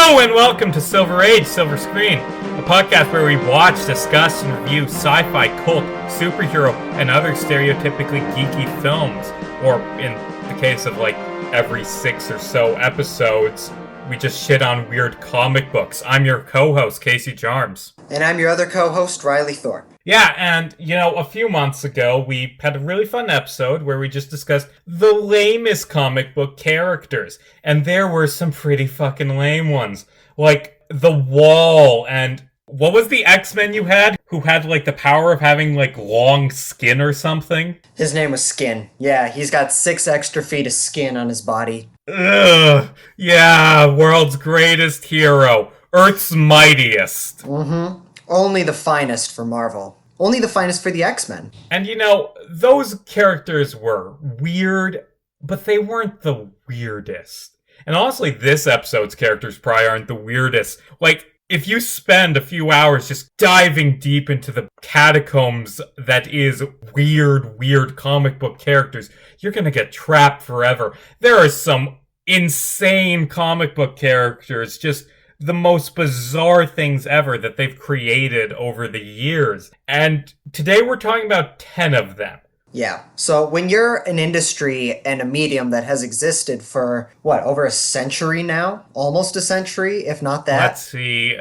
Hello and welcome to Silver Age, Silver Screen, a podcast where we watch, discuss, and review sci-fi, cult, superhero, and other stereotypically geeky films. Or in the case of every 6 or so episodes, we just shit on weird comic books. I'm your co-host, Casey Jarms. And I'm your other co-host, Riley Thorpe. Yeah, and, a few months ago, we had a really fun episode where we just discussed the lamest comic book characters. And there were some pretty fucking lame ones. Like, The Wall, and what was the X-Men you had? Who had, the power of having, long skin or something? His name was Skin. Yeah, he's got 6 extra feet of skin on his body. Ugh, yeah, world's greatest hero. Earth's mightiest. Mm-hmm. Only the finest for Marvel. Only the finest for the X-Men. And those characters were weird, but they weren't the weirdest. And honestly, this episode's characters probably aren't the weirdest. If you spend a few hours just diving deep into the catacombs that is weird comic book characters, you're gonna get trapped forever. There are some insane comic book characters, just the most bizarre things ever that they've created over the years. And today we're talking about 10 of them. Yeah. So when you're an industry and a medium that has existed for, over a century now? Almost a century, if not that. Let's see.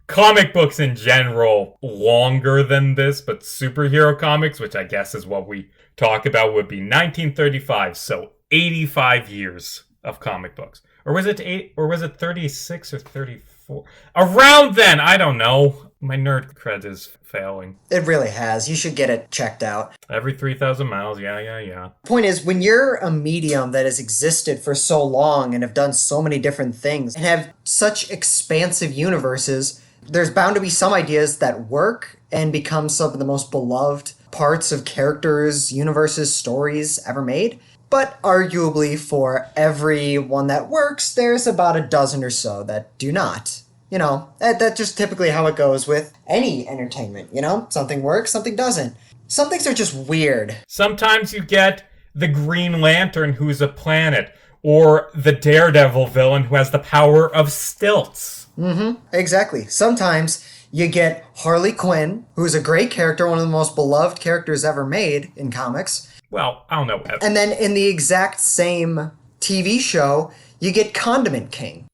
Comic books in general, longer than this, but superhero comics, which I guess is what we talk about, would be 1935. So 85 years of comic books. Or was it 36 or 34? Around then, I don't know. My nerd cred is failing. It really has. You should get it checked out. Every 3,000 miles, yeah. Point is, when you're a medium that has existed for so long and have done so many different things and have such expansive universes, there's bound to be some ideas that work and become some of the most beloved parts of characters, universes, stories ever made. But arguably, for every one that works, there's about a dozen or so that do not. That's just typically how it goes with any entertainment, Something works, something doesn't. Some things are just weird. Sometimes you get the Green Lantern who's a planet, or the Daredevil villain who has the power of stilts. Mm-hmm, exactly. Sometimes you get Harley Quinn, who's a great character, one of the most beloved characters ever made in comics. Well, I don't know. And then in the exact same TV show, you get Condiment King.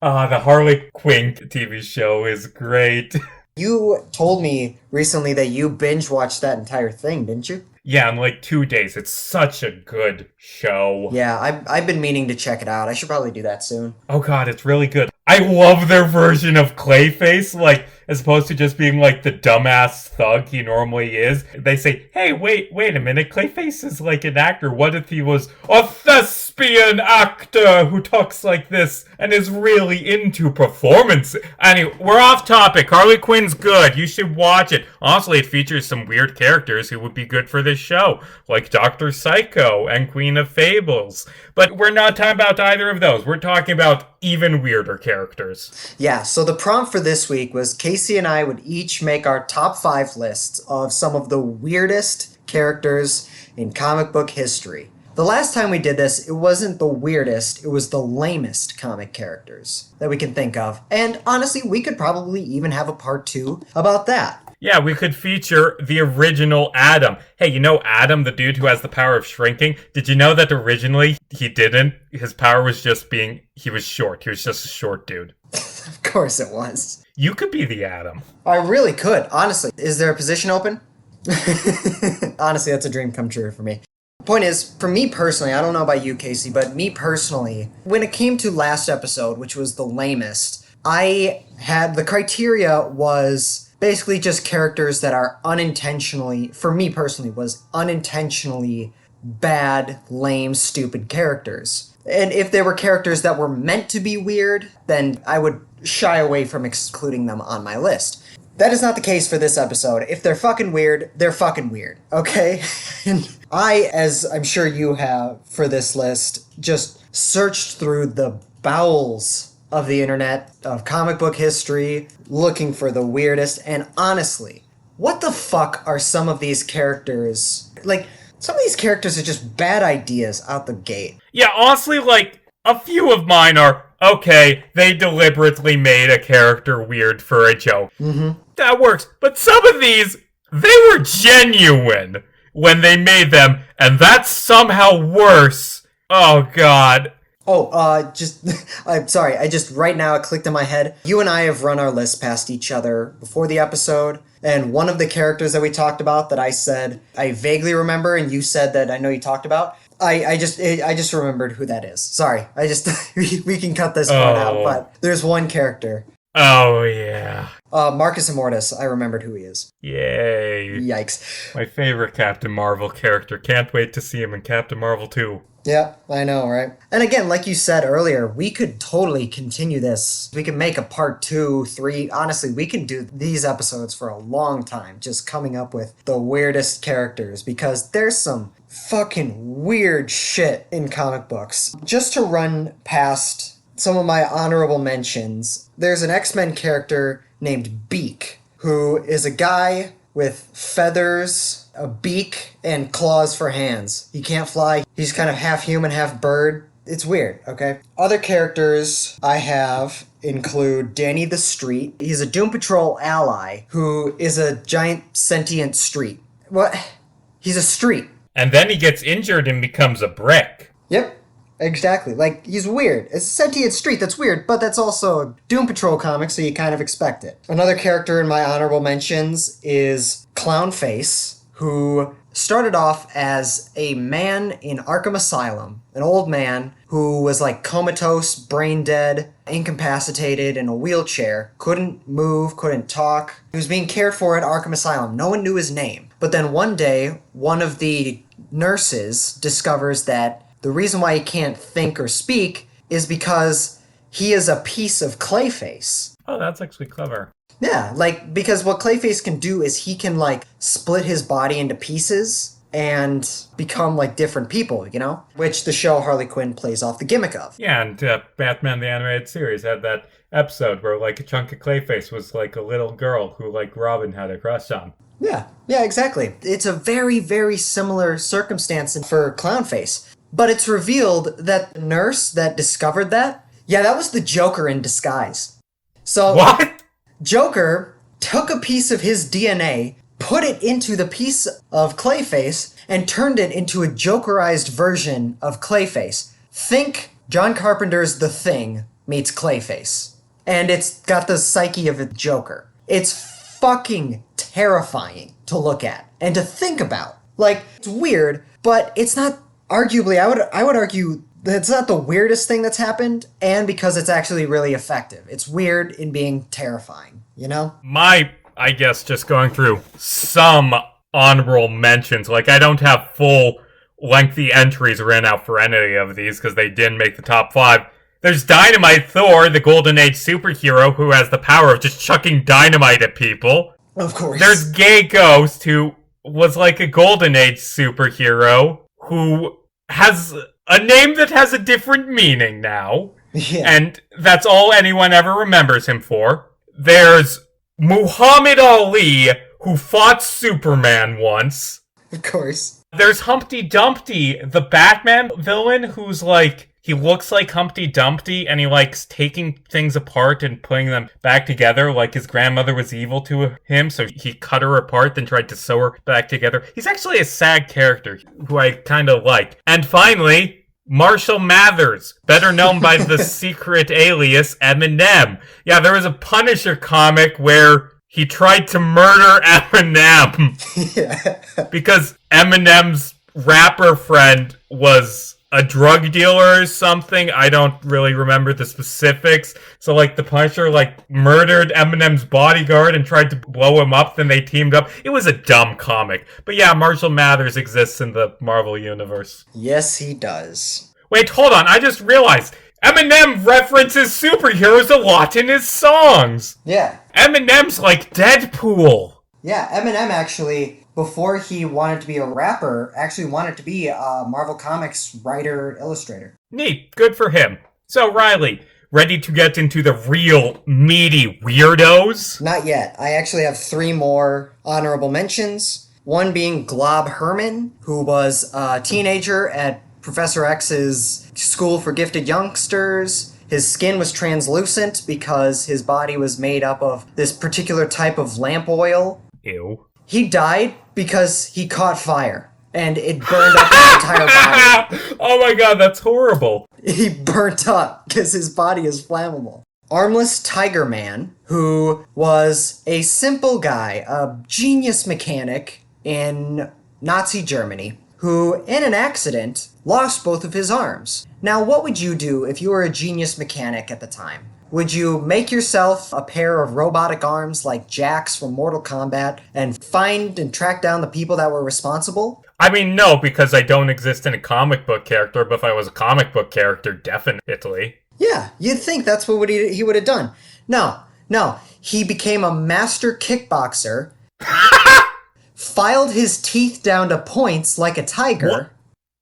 The Harley Quinn TV show is great. You told me recently that you binge-watched that entire thing, didn't you? Yeah, in 2 days. It's such a good show. Yeah, I've been meaning to check it out. I should probably do that soon. Oh god, it's really good. I love their version of Clayface, as opposed to just being the dumbass thug he normally is. They say, hey, wait a minute, Clayface is an actor. What if he was a thespian actor who talks like this and is really into performance? Anyway, we're off topic. Harley Quinn's good. You should watch it. Honestly, it features some weird characters who would be good for this show, like Dr. Psycho and Queen of Fables. But we're not talking about either of those. We're talking about even weirder characters. Yeah, so the prompt for this week was Casey and I would each make our top 5 lists of some of the weirdest characters in comic book history. The last time we did this, it wasn't the weirdest, it was the lamest comic characters that we can think of. And honestly, we could probably even have a part 2 about that. Yeah, we could feature the original Adam. Hey, Adam, the dude who has the power of shrinking? Did you know that originally he didn't? His power was just he was short. He was just a short dude. Of course it was. You could be the Adam. I really could, honestly. Is there a position open? Honestly, that's a dream come true for me. Point is, for me personally, I don't know about you, Casey, but me personally, when it came to last episode, which was the lamest, the criteria was basically just characters that are unintentionally, for me personally, was unintentionally bad, lame, stupid characters. And if they were characters that were meant to be weird, then I would shy away from excluding them on my list. That is not the case for this episode. If they're fucking weird, they're fucking weird, okay? And I, as I'm sure you have for this list, just searched through the bowels of the internet, of comic book history, looking for the weirdest, and honestly, what the fuck are some of these characters? Some of these characters are just bad ideas out the gate. Yeah, honestly, a few of mine are, okay, they deliberately made a character weird for a joke. Mm-hmm. That works. But some of these, they were genuine when they made them, and that's somehow worse. Oh, God. Oh, I'm sorry. I just, right now, it clicked in my head. You and I have run our list past each other before the episode, and one of the characters that we talked about that I said I vaguely remember, and you said that I know you talked about, I just remembered who that is. Sorry. We can cut this part out, but there's one character. Oh, yeah. Marcus Immortus. I remembered who he is. Yay. Yikes. My favorite Captain Marvel character. Can't wait to see him in Captain Marvel 2. Yeah, I know, right? And again, like you said earlier, we could totally continue this. We could make a part 2, 3. Honestly, we can do these episodes for a long time, just coming up with the weirdest characters, because there's some fucking weird shit in comic books. Just to run past some of my honorable mentions, there's an X-Men character named Beak, who is a guy with feathers, a beak, and claws for hands. He can't fly. He's kind of half human, half bird. It's weird, okay? Other characters I have include Danny the Street. He's a Doom Patrol ally who is a giant sentient street. What? He's a street. And then he gets injured and becomes a brick. Yep. Exactly. Like, he's weird. It's a sentient street, that's weird, but that's also a Doom Patrol comic, so you kind of expect it. Another character in my honorable mentions is Clownface, who started off as a man in Arkham Asylum, an old man who was like comatose, brain dead, incapacitated, in a wheelchair, couldn't move, couldn't talk. He was being cared for at Arkham Asylum. No one knew his name. But then one day, one of the nurses discovers that the reason why he can't think or speak is because he is a piece of Clayface. Oh, that's actually clever. Yeah, like, because what Clayface can do is he can, like, split his body into pieces and become, like, different people, you know? Which the show Harley Quinn plays off the gimmick of. Yeah, and Batman the Animated Series had that episode where, like, a chunk of Clayface was, like, a little girl who, like, Robin had a crush on. Yeah, exactly. It's a very, very similar circumstance for Clownface. But it's revealed that the nurse that discovered that, yeah, that was the Joker in disguise. So, what? Joker took a piece of his DNA, put it into the piece of Clayface, and turned it into a Jokerized version of Clayface. Think John Carpenter's The Thing meets Clayface. And it's got the psyche of a Joker. It's fucking terrifying to look at and to think about. Like, it's weird, but it's not, arguably, I would argue that it's not the weirdest thing that's happened, and because it's actually really effective. It's weird in being terrifying, you know? I guess, just going through some honorable mentions, like, I don't have full lengthy entries written out for any of these, because they didn't make the top 5. There's Dynamite Thor, the Golden Age superhero, who has the power of just chucking dynamite at people. Of course. There's Gay Ghost, who was like a Golden Age superhero, who has a name that has a different meaning now. Yeah. And that's all anyone ever remembers him for. There's Muhammad Ali, who fought Superman once. Of course. There's Humpty Dumpty, the Batman villain, who's like, he looks like Humpty Dumpty, and he likes taking things apart and putting them back together, like his grandmother was evil to him, so he cut her apart, then tried to sew her back together. He's actually a sad character, who I kind of like. And finally, Marshall Mathers, better known by the secret alias Eminem. Yeah, there was a Punisher comic where he tried to murder Eminem. Yeah. Because Eminem's rapper friend was a drug dealer or something. I don't really remember the specifics. So, like, the Punisher, like, murdered Eminem's bodyguard and tried to blow him up, then they teamed up. It was a dumb comic. But yeah, Marshall Mathers exists in the Marvel Universe. Yes, he does. Wait, hold on. I just realized Eminem references superheroes a lot in his songs. Yeah. Eminem's like Deadpool. Yeah, Eminem actually, before he wanted to be a rapper, actually wanted to be a Marvel Comics writer, illustrator. Neat. Good for him. So, Riley, ready to get into the real meaty weirdos? Not yet. I actually have 3 more honorable mentions. One being Glob Herman, who was a teenager at Professor X's school for gifted youngsters. His skin was translucent because his body was made up of this particular type of lamp oil. Ew. He died because he caught fire, and it burned up his entire body. Oh my god, that's horrible. He burnt up because his body is flammable. Armless Tiger Man, who was a simple guy, a genius mechanic in Nazi Germany, who, in an accident, lost both of his arms. Now, what would you do if you were a genius mechanic at the time? Would you make yourself a pair of robotic arms like Jax from Mortal Kombat and find and track down the people that were responsible? I mean, no, because I don't exist in a comic book character, but if I was a comic book character, definitely. Yeah, you'd think that's what he would have done. No. He became a master kickboxer, filed his teeth down to points like a tiger.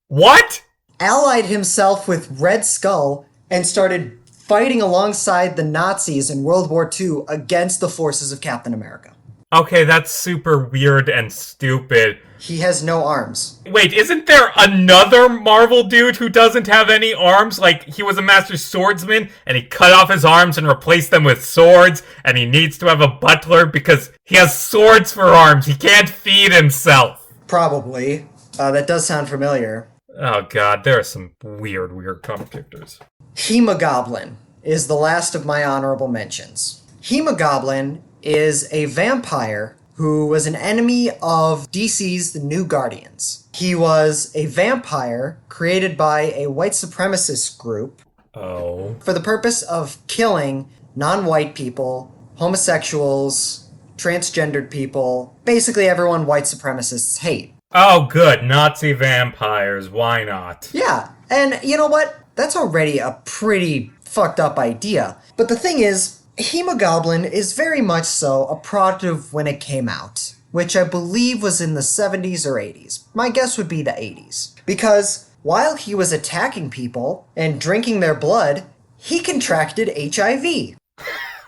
What? Allied himself with Red Skull, and started fighting alongside the Nazis in World War II against the forces of Captain America. Okay, that's super weird and stupid. He has no arms. Wait, isn't there another Marvel dude who doesn't have any arms? Like, he was a master swordsman, and he cut off his arms and replaced them with swords, and he needs to have a butler because he has swords for arms. He can't feed himself. Probably. That does sound familiar. Oh god, there are some weird comic characters. Hemogoblin is the last of my honorable mentions. Hemogoblin is a vampire who was an enemy of DC's The New Guardians. He was a vampire created by a white supremacist group for the purpose of killing non-white people, homosexuals, transgendered people, basically everyone white supremacists hate. Oh good, Nazi vampires, why not? Yeah, and you know what? That's already a pretty fucked up idea. But the thing is, Hemogoblin is very much so a product of when it came out, which I believe was in the 70s or 80s. My guess would be the 80s. Because while he was attacking people and drinking their blood, he contracted HIV.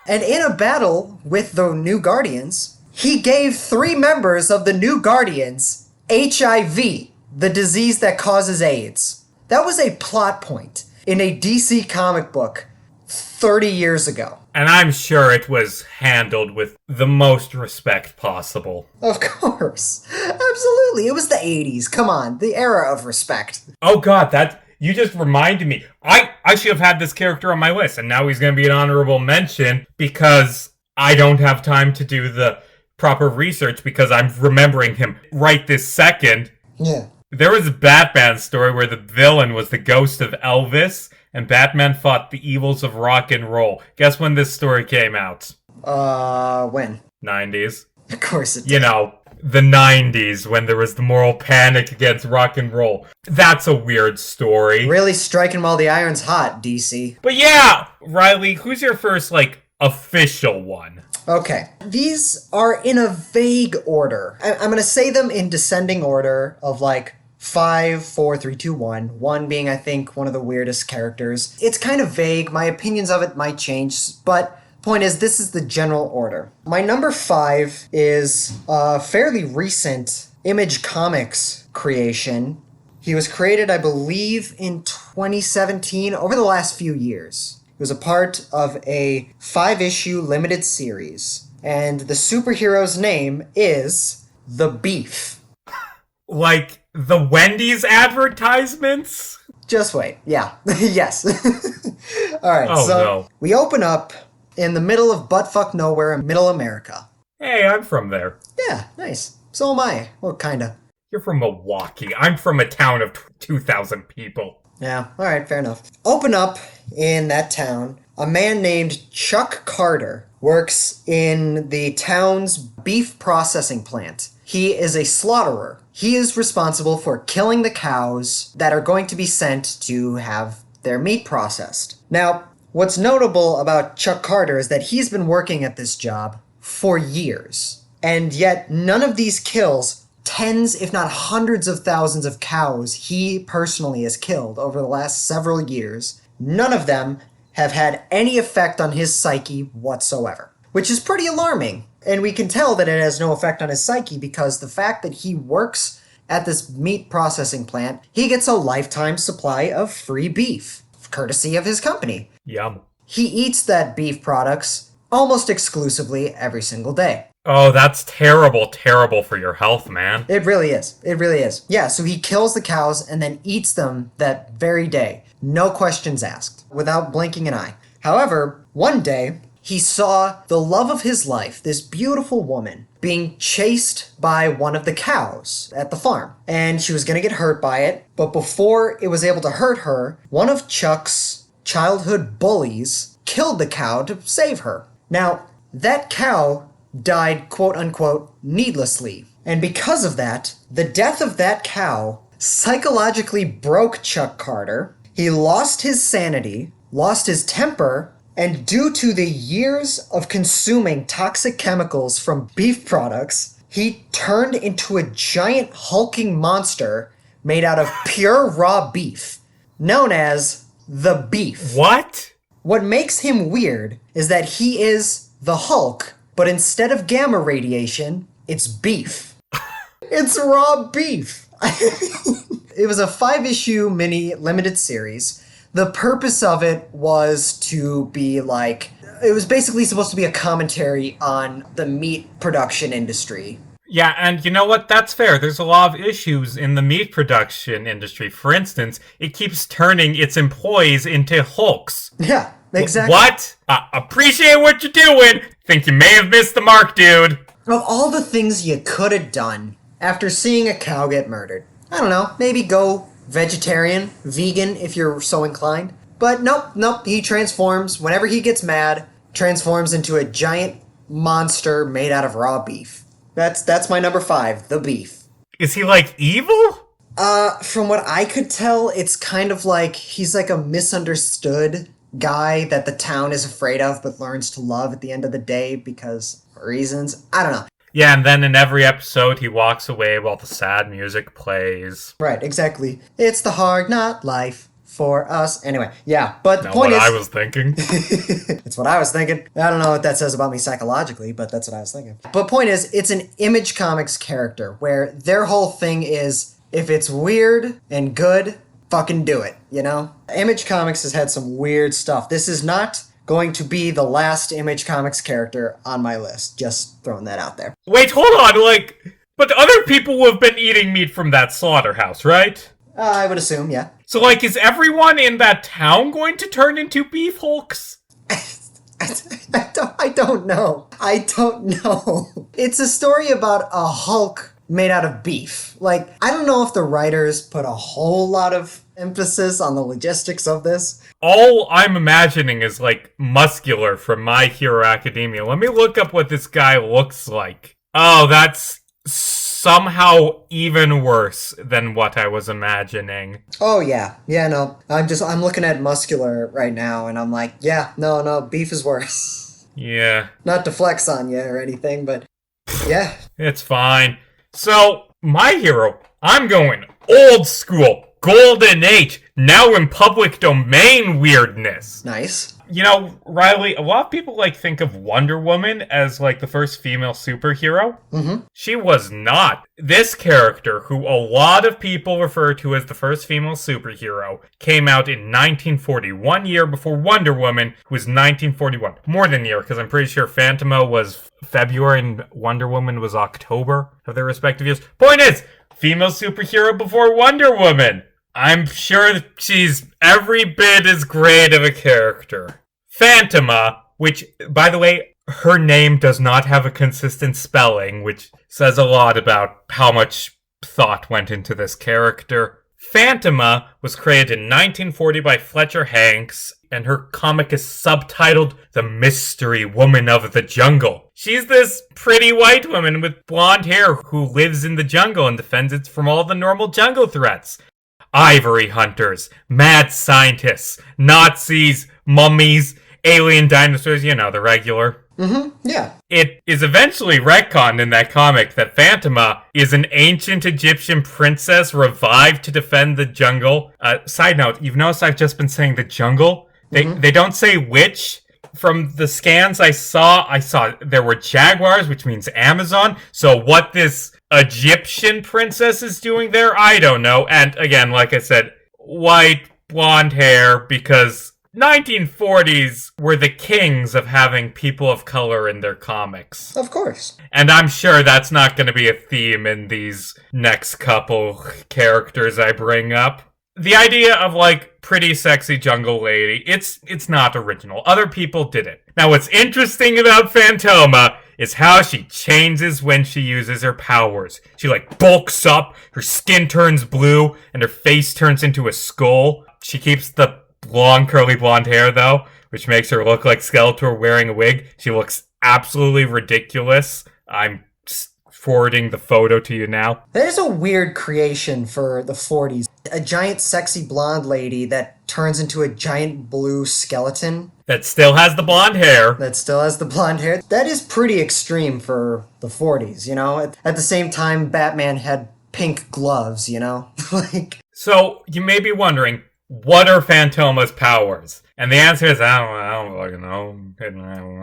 And in a battle with the New Guardians, he gave 3 members of the New Guardians HIV, the disease that causes AIDS. That was a plot point in a DC comic book 30 years ago. And I'm sure it was handled with the most respect possible. Of course. Absolutely. It was the 80s. Come on. The era of respect. Oh god, you just reminded me. I should have had this character on my list, and now he's going to be an honorable mention because I don't have time to do the proper research because I'm remembering him right this second. Yeah. There was a Batman story where the villain was the ghost of Elvis, and Batman fought the evils of rock and roll. Guess when this story came out? When? 90s. Of course it did. You know, the 90s, when there was the moral panic against rock and roll. That's a weird story. Really striking while the iron's hot, DC. But yeah, Riley, who's your first, official one? Okay. These are in a vague order. I'm going to say them in descending order of 5, 4, 3, 2, 1. 1 being, I think, one of the weirdest characters. It's kind of vague. My opinions of it might change, but point is, this is the general order. My number 5 is a fairly recent Image Comics creation. He was created, I believe, in 2017, over the last few years. He was a part of a 5-issue limited series, and the superhero's name is The Beef. Like the Wendy's advertisements? Just wait. Yeah. Yes. Alright, no. We open up in the middle of buttfuck nowhere in middle America. Hey, I'm from there. Yeah, nice. So am I. Well, kinda. You're from Milwaukee. I'm from a town of 2,000 people. Yeah, alright, fair enough. Open up in that town. A man named Chuck Carter works in the town's beef processing plant. He is a slaughterer. He is responsible for killing the cows that are going to be sent to have their meat processed. Now, what's notable about Chuck Carter is that he's been working at this job for years. And yet, none of these kills, tens, if not hundreds of thousands of cows he personally has killed over the last several years, none of them have had any effect on his psyche whatsoever. Which is pretty alarming. And we can tell that it has no effect on his psyche because the fact that he works at this meat processing plant, he gets a lifetime supply of free beef, courtesy of his company. Yum. He eats that beef products almost exclusively every single day. Oh, that's terrible, terrible for your health, man. It really is. It really is. Yeah, so he kills the cows and then eats them that very day. No questions asked, without blinking an eye. However, one day, he saw the love of his life, this beautiful woman, being chased by one of the cows at the farm. And she was going to get hurt by it, but before it was able to hurt her, one of Chuck's childhood bullies killed the cow to save her. Now, that cow died, quote-unquote, needlessly. And because of that, the death of that cow psychologically broke Chuck Carter. He lost his sanity, lost his temper, and due to the years of consuming toxic chemicals from beef products, he turned into a giant hulking monster made out of pure raw beef, known as the Beef. What? What makes him weird is that he is the Hulk, but instead of gamma radiation, it's beef. It's raw beef. It was a 5-issue mini limited series. The purpose of it was to be like, it was basically supposed to be a commentary on the meat production industry. Yeah, and you know what? That's fair. There's a lot of issues in the meat production industry. For instance, it keeps turning its employees into hulks. Yeah, exactly. What? Appreciate what you're doing. Think you may have missed the mark, dude. Of all the things you could have done after seeing a cow get murdered, I don't know, maybe go vegetarian, vegan if you're so inclined. But nope, he transforms. Whenever he gets mad, transforms into a giant monster made out of raw beef. That's my number 5, the Beef. Is he, like, evil? From what I could tell, it's kind of like he's like a misunderstood guy that the town is afraid of but learns to love at the end of the day because of reasons. I don't know. Yeah, and then in every episode he walks away while the sad music plays. Right, exactly. It's the hard not life for us. Anyway, yeah, but the Not point what is... I was thinking. It's what I was thinking. I don't know what that says about me psychologically, but that's what I was thinking. But point is, it's an Image Comics character where their whole thing is, if it's weird and good, fucking do it, you know? Image Comics has had some weird stuff. This is not going to be the last Image Comics character on my list. Just throwing that out there. Wait, hold on, but other people have been eating meat from that slaughterhouse, right? I would assume, yeah. So, is everyone in that town going to turn into beef hulks? I don't know. I don't know. It's a story about a Hulk made out of beef. I don't know if the writers put a whole lot of emphasis on the logistics of this. All I'm imagining is, Muscular from My Hero Academia. Let me look up what this guy looks like. Oh, that's somehow even worse than what I was imagining. Oh, yeah. Yeah, no. I'm looking at Muscular right now, and I'm like, yeah, no, beef is worse. Yeah. Not to flex on you or anything, but yeah. It's fine. So, My Hero, I'm going old school, golden age, now in public domain weirdness. Nice. You know, Riley, a lot of people think of Wonder Woman as the first female superhero. Mm-hmm. She was not. This character, who a lot of people refer to as the first female superhero, came out in 1940, 1 year before Wonder Woman, who was 1941. More than a year, because I'm pretty sure Fantomah was February and Wonder Woman was October of their respective years. Point is, female superhero before Wonder Woman. I'm sure she's every bit as great of a character. Fantomah, which, by the way, her name does not have a consistent spelling, which says a lot about how much thought went into this character. Fantomah was created in 1940 by Fletcher Hanks, and her comic is subtitled The Mystery Woman of the Jungle. She's this pretty white woman with blonde hair who lives in the jungle and defends it from all the normal jungle threats. Ivory hunters, mad scientists, Nazis, mummies, alien dinosaurs, the regular. Mm-hmm, yeah. It is eventually retconned in that comic that Fantomah is an ancient Egyptian princess revived to defend the jungle. Side note, you've noticed I've just been saying the jungle? They don't say which. From the scans I saw there were jaguars, which means Amazon. So what this Egyptian princess is doing there, I don't know. And again, like I said, white, blonde hair, because 1940s were the kings of having people of color in their comics. Of course. And I'm sure that's not going to be a theme in these next couple characters I bring up. The idea of, like, pretty sexy jungle lady, it's not original. Other people did it. Now, what's interesting about Fantomah is how she changes when she uses her powers. She, like, bulks up, her skin turns blue, and her face turns into a skull. She keeps the long curly blonde hair, though, which makes her look like Skeletor wearing a wig. She looks absolutely ridiculous. I'm forwarding the photo to you now. That is a weird creation for the 40s. A giant sexy blonde lady that turns into a giant blue skeleton. That still has the blonde hair. That is pretty extreme for the 40s, you know? At the same time, Batman had pink gloves, you know? Like. So, you may be wondering, what are Fantomah's powers? And the answer is, I don't fucking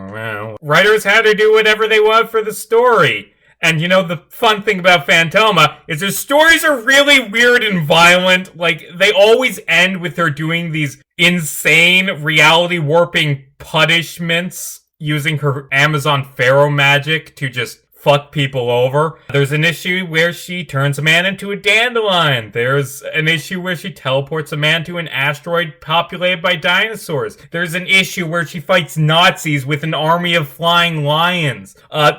know. Writers had to do whatever they want for the story. And you know, the fun thing about Fantomah is her stories are really weird and violent. Like, they always end with her doing these insane reality warping punishments using her Amazon Pharaoh magic to just fuck people over. There's an issue where she turns a man into a dandelion. There's an issue where she teleports a man to an asteroid populated by dinosaurs. There's an issue where she fights Nazis with an army of flying lions.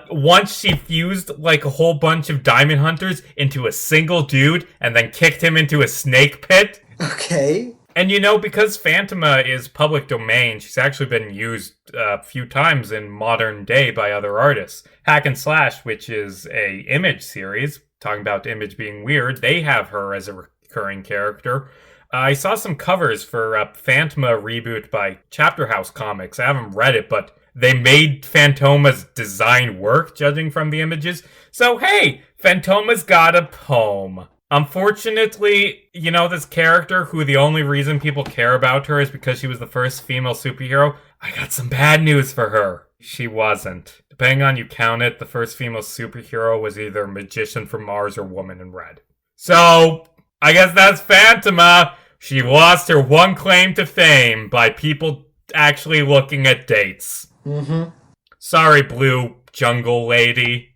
Once she fused like a whole bunch of diamond hunters into a single dude and then kicked him into a snake pit. Okay. And you know, because Fantomah is public domain, she's actually been used a few times in modern day by other artists. Hack and Slash, which is a Image series, talking about Image being weird, they have her as a recurring character. I saw some covers for a Fantomah reboot by Chapter House Comics. I haven't read it, but they made Fantomah's design work, judging from the images. So hey, Fantomah's got a poem. Unfortunately, you know, this character who the only reason people care about her is because she was the first female superhero, I got some bad news for her. She wasn't. Depending on you count it, the first female superhero was either Magician from Mars or Woman in Red. So, I guess that's Fantomah. She lost her one claim to fame by people actually looking at dates. Mm-hmm. Sorry, Blue Jungle Lady.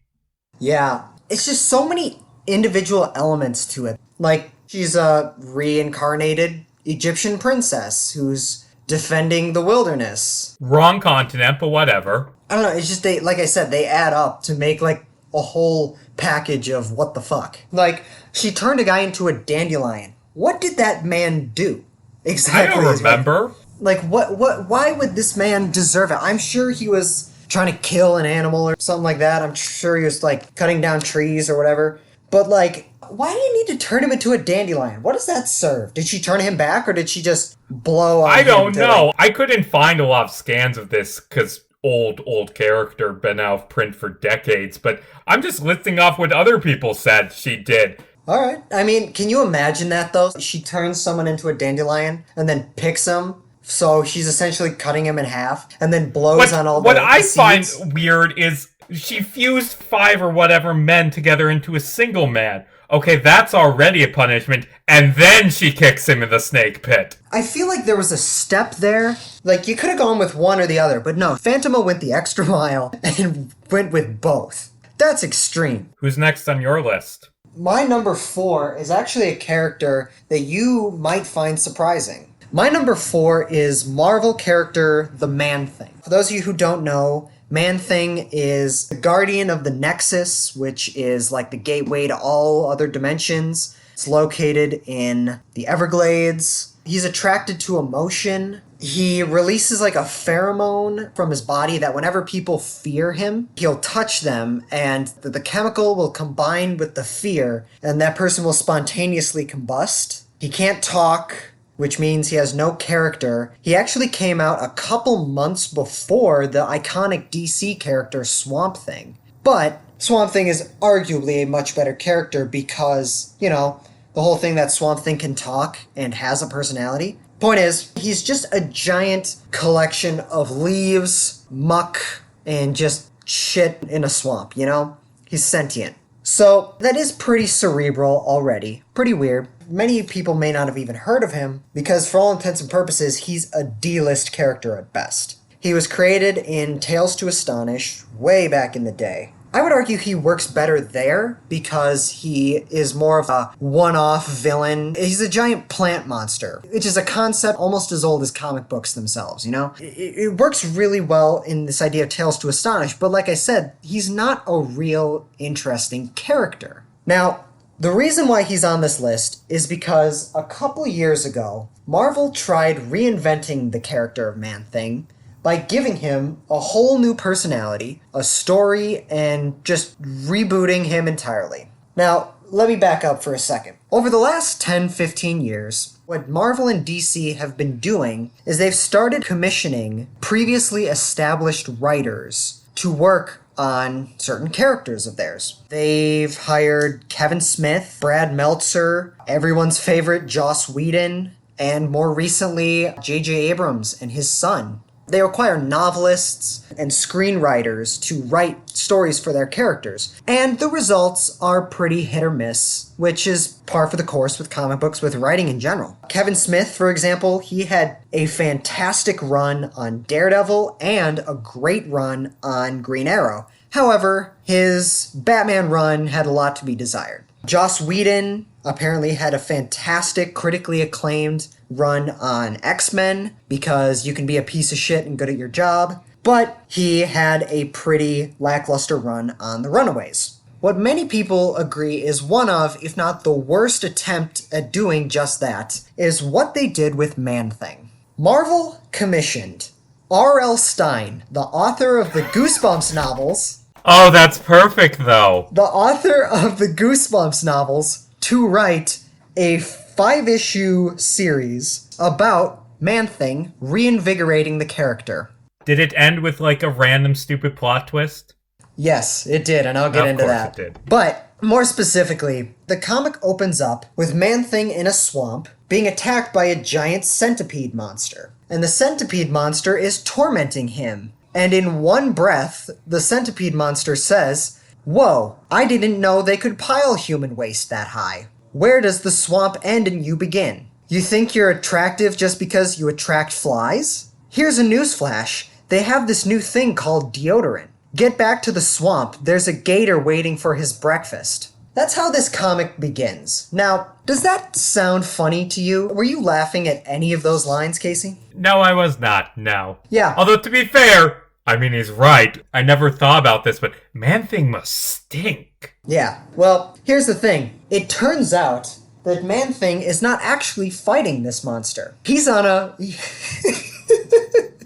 Yeah, it's just so many individual elements to it. Like, she's a reincarnated Egyptian princess who's defending the wilderness. Wrong continent, but whatever. I don't know, it's just like I said, they add up to make, like, a whole package of what the fuck. Like, she turned a guy into a dandelion. What did that man do? Exactly. I don't remember. Like, why would this man deserve it? I'm sure he was trying to kill an animal or something like that. I'm sure he was, like, cutting down trees or whatever. But, like, why do you need to turn him into a dandelion? What does that serve? Did she turn him back, or did she just blow on him? I don't know. I couldn't find a lot of scans of this, because old character, been out of print for decades, but I'm just listing off what other people said she did. Alright. I mean, can you imagine that, though? She turns someone into a dandelion, and then picks him, so she's essentially cutting him in half, and then blows on all the What I seeds. find weird is she fused 5 or whatever men together into a single man. Okay, that's already a punishment, and then she kicks him in the snake pit. I feel like there was a step there. Like, you could have gone with one or the other, but no, Fantomah went the extra mile and went with both. That's extreme. Who's next on your list? My number 4 is actually a character that you might find surprising. My number 4 is Marvel character The Man-Thing. For those of you who don't know, Man-Thing is the guardian of the Nexus, which is like the gateway to all other dimensions. It's located in the Everglades. He's attracted to emotion. He releases like a pheromone from his body that whenever people fear him, he'll touch them and the chemical will combine with the fear and that person will spontaneously combust. He can't talk, which means he has no character. He actually came out a couple months before the iconic DC character Swamp Thing. But Swamp Thing is arguably a much better character because, you know, the whole thing that Swamp Thing can talk and has a personality. Point is, he's just a giant collection of leaves, muck, and just shit in a swamp, you know? He's sentient. So that is pretty cerebral already. Pretty weird. Many people may not have even heard of him because, for all intents and purposes, he's a D-list character at best. He was created in Tales to Astonish way back in the day. I would argue he works better there because he is more of a one-off villain. He's a giant plant monster, which is a concept almost as old as comic books themselves, you know? It works really well in this idea of Tales to Astonish, but like I said, he's not a real interesting character. Now, the reason why he's on this list is because a couple years ago, Marvel tried reinventing the character of Man-Thing by giving him a whole new personality, a story, and just rebooting him entirely. Now, let me back up for a second. Over the last 10-15 years, what Marvel and DC have been doing is they've started commissioning previously established writers to work on certain characters of theirs. They've hired Kevin Smith, Brad Meltzer, everyone's favorite Joss Whedon, and more recently, J.J. Abrams and his son. They require novelists and screenwriters to write stories for their characters. And the results are pretty hit or miss, which is par for the course with comic books, with writing in general. Kevin Smith, for example, he had a fantastic run on Daredevil and a great run on Green Arrow. However, his Batman run had a lot to be desired. Joss Whedon apparently had a fantastic, critically acclaimed run on X-Men because you can be a piece of shit and good at your job, but he had a pretty lackluster run on The Runaways. What many people agree is one of, if not the worst attempt at doing just that, is what they did with Man-Thing. Marvel commissioned R.L. Stine, the author of the Goosebumps novels. Oh, that's perfect, though. The author of the Goosebumps novels to write a 5-issue series about Man-Thing reinvigorating the character. Did it end with, like, a random stupid plot twist? Yes, it did, and I'll get into that. Of course it did. But, more specifically, the comic opens up with Man-Thing in a swamp being attacked by a giant centipede monster. And the centipede monster is tormenting him. And in one breath, the centipede monster says, "Whoa, I didn't know they could pile human waste that high. Where does the swamp end and you begin? You think you're attractive just because you attract flies? Here's a newsflash. They have this new thing called deodorant. Get back to the swamp. There's a gator waiting for his breakfast." That's how this comic begins. Now, does that sound funny to you? Were you laughing at any of those lines, Casey? No, I was not, no. Yeah. Although, to be fair, I mean, he's right. I never thought about this, but Man-Thing must stink. Yeah. Well, here's the thing. It turns out that Man-Thing is not actually fighting this monster. He's on a...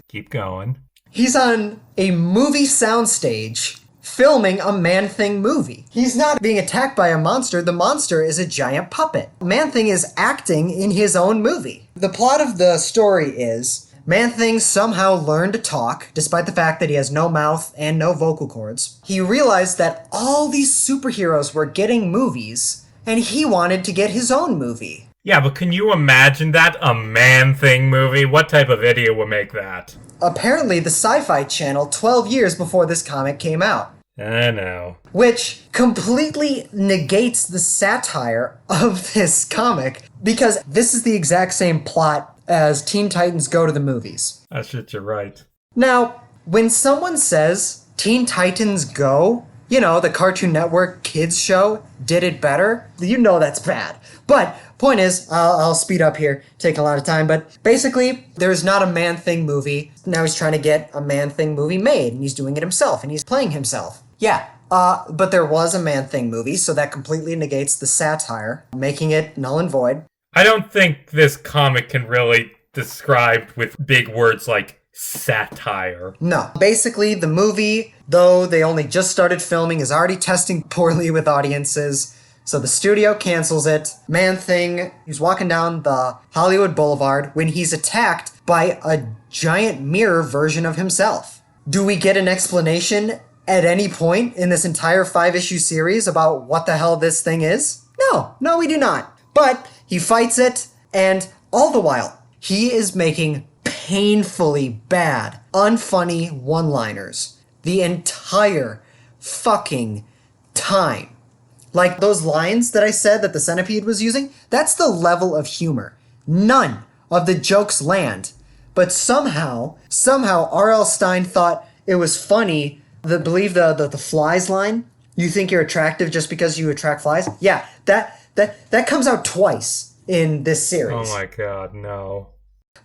Keep going. He's on a movie soundstage filming a Man-Thing movie. He's not being attacked by a monster. The monster is a giant puppet. Man-Thing is acting in his own movie. The plot of the story is Man-Thing somehow learned to talk, despite the fact that he has no mouth and no vocal cords. He realized that all these superheroes were getting movies, and he wanted to get his own movie. Yeah, but can you imagine that? A Man-Thing movie? What type of idiot would make that? Apparently the Sci-Fi Channel 12 years before this comic came out. I know. Which completely negates the satire of this comic, because this is the exact same plot as Teen Titans Go to the Movies. That shit, you're right. Now, when someone says Teen Titans Go, you know, the Cartoon Network kids show did it better, you know that's bad. But point is, I'll speed up here, take a lot of time, but basically, there's not a Man-Thing movie. Now he's trying to get a Man-Thing movie made, and he's doing it himself, and he's playing himself. Yeah, but there was a Man-Thing movie, so that completely negates the satire, making it null and void. I don't think this comic can really describe with big words like satire. No. Basically, the movie, though they only just started filming, is already testing poorly with audiences. So the studio cancels it. Man-Thing, he's walking down the Hollywood Boulevard when he's attacked by a giant mirror version of himself. Do we get an explanation at any point in this entire 5-issue series about what the hell this thing is? No, we do not. But he fights it, and all the while, he is making painfully bad, unfunny one-liners the entire fucking time. Like those lines that I said that the centipede was using, that's the level of humor. None of the jokes land. But somehow R.L. Stine thought it was funny, believe the flies line. You think you're attractive just because you attract flies? Yeah, that comes out twice in this series. Oh my god, no.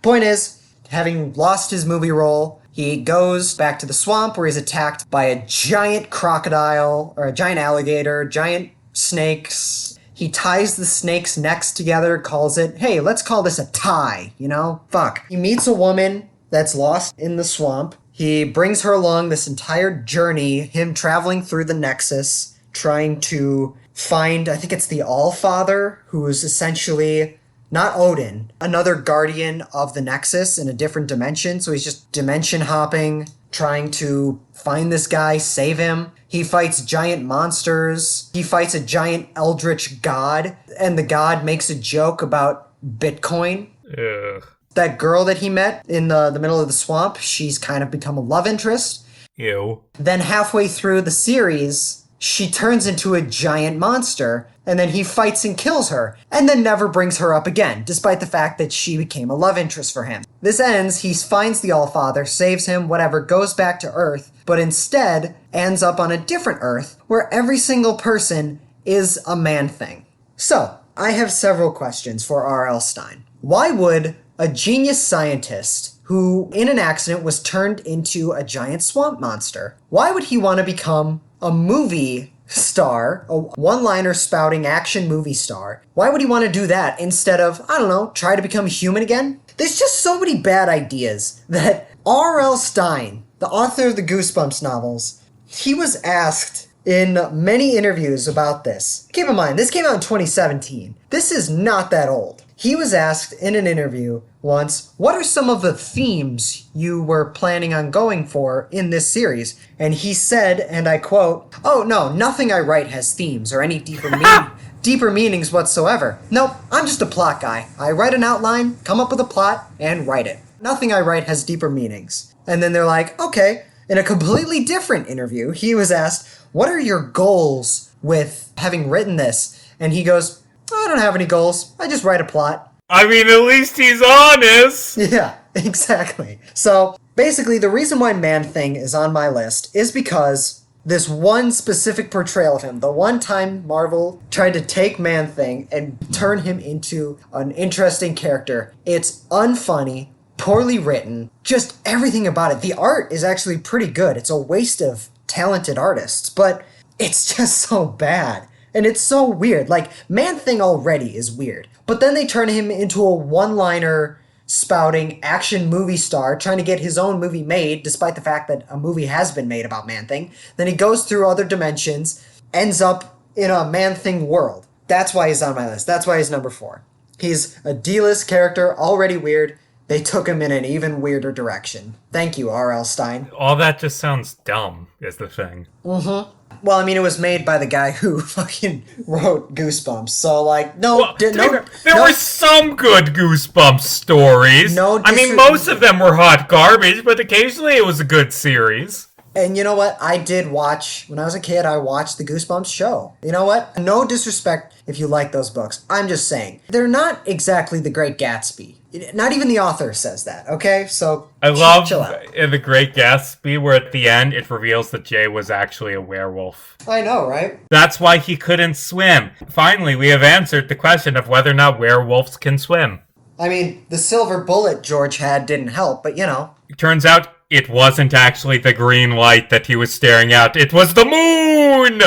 Point is, having lost his movie role, he goes back to the swamp where he's attacked by a giant crocodile, or a giant alligator, giant snakes. He ties the snakes' necks together, calls it, hey, let's call this a tie, you know? Fuck. He meets a woman that's lost in the swamp. He brings her along this entire journey, him traveling through the Nexus, trying to find, I think it's the Allfather, who is essentially not Odin, another guardian of the Nexus in a different dimension. So he's just dimension hopping, trying to find this guy, save him. He fights giant monsters. He fights a giant eldritch god, and the god makes a joke about Bitcoin. Ugh. That girl that he met in the middle of the swamp, she's kind of become a love interest. Ew. Then halfway through the series, she turns into a giant monster, and then he fights and kills her, and then never brings her up again, despite the fact that she became a love interest for him. This ends, he finds the Allfather, saves him, whatever, goes back to Earth, but instead ends up on a different Earth, where every single person is a man-thing. So, I have several questions for R.L. Stine. Why would a genius scientist who, in an accident, was turned into a giant swamp monster, why would he want to become a movie star, a one-liner spouting action movie star? Why would he want to do that instead of, I don't know, try to become human again? There's just so many bad ideas that R.L. Stine, the author of the Goosebumps novels, he was asked in many interviews about this. Keep in mind, this came out in 2017. This is not that old. He was asked in an interview once, what are some of the themes you were planning on going for in this series? And he said, and I quote, oh no, nothing I write has themes or any deeper meanings whatsoever. Nope, I'm just a plot guy. I write an outline, come up with a plot, and write it. Nothing I write has deeper meanings. And then they're like, okay. In a completely different interview, he was asked, what are your goals with having written this? And he goes, I don't have any goals. I just write a plot. I mean, at least he's honest. Yeah, exactly. So, basically, the reason why Man-Thing is on my list is because this one specific portrayal of him, the one time Marvel tried to take Man-Thing and turn him into an interesting character, it's unfunny, poorly written, just everything about it. The art is actually pretty good. It's a waste of talented artists, but it's just so bad. And it's so weird. Like, Man-Thing already is weird. But then they turn him into a one-liner spouting action movie star trying to get his own movie made, despite the fact that a movie has been made about Man-Thing. Then he goes through other dimensions, ends up in a Man-Thing world. That's why he's on my list. That's why he's number 4. He's a D-list character, already weird. They took him in an even weirder direction. Thank you, R.L. Stine. All that just sounds dumb, is the thing. Mm-hmm. Well, I mean, it was made by the guy who fucking wrote Goosebumps, so, like, There were some good Goosebumps stories. I mean, most of them were hot garbage, but occasionally it was a good series. And you know what? I did watch, when I was a kid, I watched the Goosebumps show. You know what? No disrespect if you like those books. I'm just saying, they're not exactly the Great Gatsby. Not even the author says that, okay? So, I love chill out. In The Great Gatsby, where at the end it reveals that Jay was actually a werewolf. I know, right? That's why he couldn't swim. Finally, we have answered the question of whether or not werewolves can swim. I mean, the silver bullet George had didn't help, but you know. It turns out it wasn't actually the green light that he was staring at. It was the moon!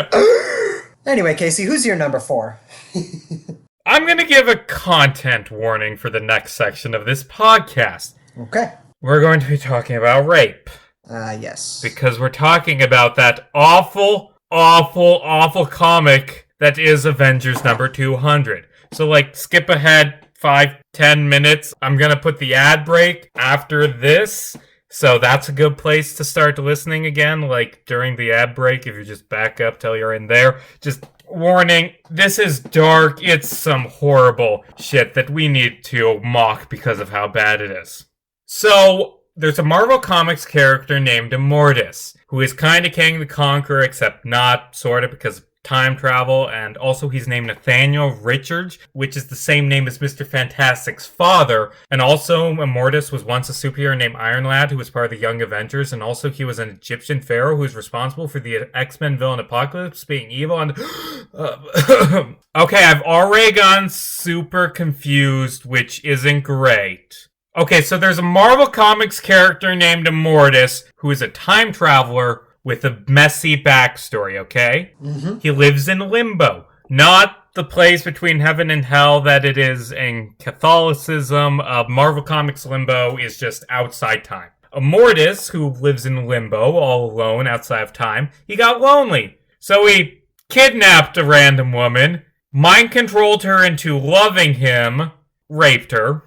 Anyway, Casey, who's your number 4? I'm going to give a content warning for the next section of this podcast. Okay. We're going to be talking about rape. Yes. Because we're talking about that awful, awful, awful comic that is Avengers number 200. So, like, skip ahead 5-10 minutes. I'm going to put the ad break after this. So that's a good place to start listening again, like during the ad break, if you just back up till you're in there. Just warning, this is dark. It's some horrible shit that we need to mock because of how bad it is. So, there's a Marvel Comics character named Immortus, who is kind of King the Conqueror, except not, sort of, because time travel, and also he's named Nathaniel Richards, which is the same name as Mr. Fantastic's father. And also, Immortus was once a superhero named Iron Lad, who was part of the Young Avengers, and also he was an Egyptian pharaoh who was responsible for the X-Men villain Apocalypse being evil. And okay, I've already gone super confused, which isn't great. Okay, so there's a Marvel Comics character named Immortus, who is a time traveler with a messy backstory, okay? Mm-hmm. He lives in limbo, not the place between heaven and hell that it is in Catholicism. Marvel Comics limbo is just outside time. Immortus, who lives in limbo, all alone outside of time, he got lonely. So he kidnapped a random woman, mind-controlled her into loving him, raped her.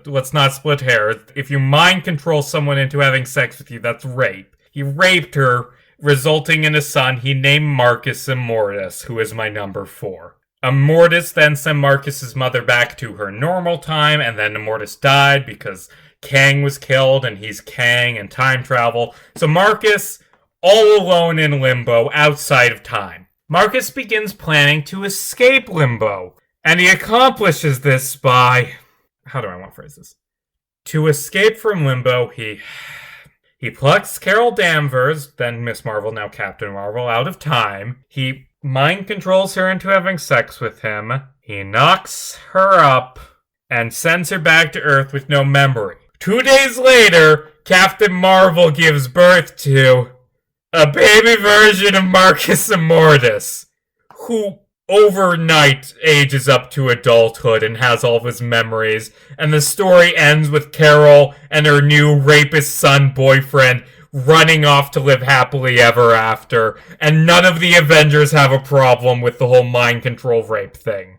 Let's not split hairs. If you mind control someone into having sex with you, that's rape. He raped her, resulting in a son he named Marcus Immortus, who is my number 4. Immortus then sent Marcus's mother back to her normal time, and then Immortus died because Kang was killed, and he's Kang and time travel. So Marcus, all alone in limbo, outside of time. Marcus begins planning to escape limbo, and he accomplishes this by... How do I want to phrase this? To escape from limbo, he plucks Carol Danvers, then Miss Marvel, now Captain Marvel, out of time. He mind controls her into having sex with him. He knocks her up and sends her back to Earth with no memory. 2 days later, Captain Marvel gives birth to a baby version of Marcus Immortus, who overnight ages up to adulthood and has all of his memories, and the story ends with Carol and her new rapist son boyfriend running off to live happily ever after, and none of the Avengers have a problem with the whole mind control rape thing.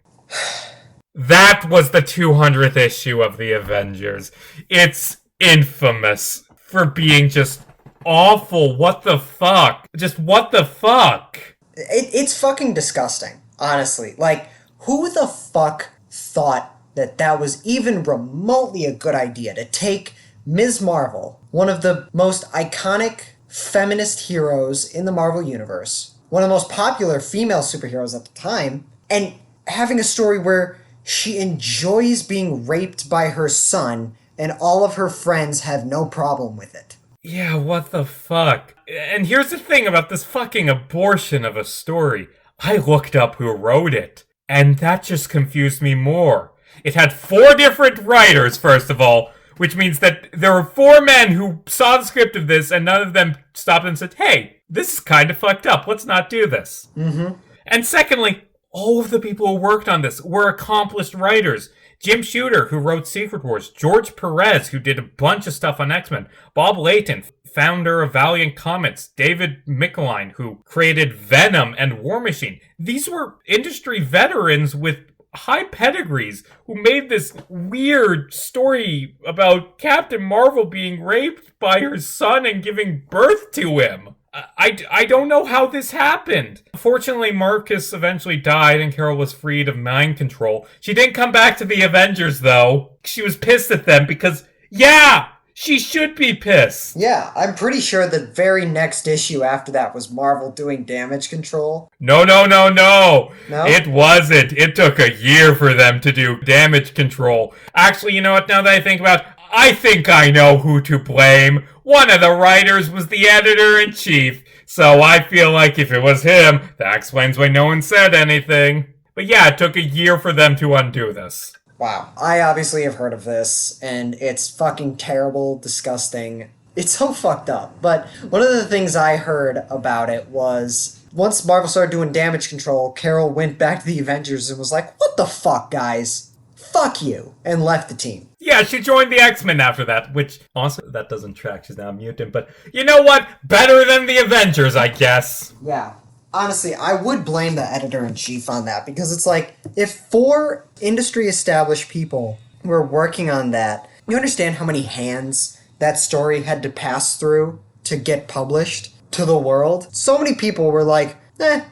That was the 200th issue of the Avengers. It's infamous for being just awful. What the fuck? Just what the fuck? It's fucking disgusting. Honestly, like, who the fuck thought that that was even remotely a good idea to take Ms. Marvel, one of the most iconic feminist heroes in the Marvel Universe, one of the most popular female superheroes at the time, and having a story where she enjoys being raped by her son and all of her friends have no problem with it. Yeah, what the fuck? And here's the thing about this fucking abortion of a story. I looked up who wrote it, and that just confused me more. It had 4 different writers, first of all, which means that there were 4 men who saw the script of this, and none of them stopped and said, hey, this is kind of fucked up, let's not do this. Mm-hmm. And secondly, all of the people who worked on this were accomplished writers. Jim Shooter, who wrote Secret Wars, George Perez, who did a bunch of stuff on X-Men, Bob Layton, founder of Valiant Comics, David Mickeline, who created Venom and War Machine. These were industry veterans with high pedigrees who made this weird story about Captain Marvel being raped by her son and giving birth to him. I don't know how this happened. Fortunately, Marcus eventually died and Carol was freed of mind control. She didn't come back to the Avengers, though. She was pissed at them because, yeah, she should be pissed. Yeah, I'm pretty sure the very next issue after that was Marvel doing damage control. No. No? It wasn't. It took a year for them to do damage control. Actually, you know what, now that I think about it, I think I know who to blame. One of the writers was the editor-in-chief, so I feel like if it was him, that explains why no one said anything. But yeah, it took a year for them to undo this. Wow. I obviously have heard of this, and it's fucking terrible, disgusting. It's so fucked up. But one of the things I heard about it was, once Marvel started doing damage control, Carol went back to the Avengers and was like, what the fuck, guys? Fuck you, and left the team. Yeah, she joined the X-Men after that, which, honestly, that doesn't track. She's now a mutant, but you know what? Better than the Avengers, I guess. Yeah. Honestly, I would blame the editor-in-chief on that, because it's like, if 4 industry-established people were working on that, you understand how many hands that story had to pass through to get published to the world? So many people were like,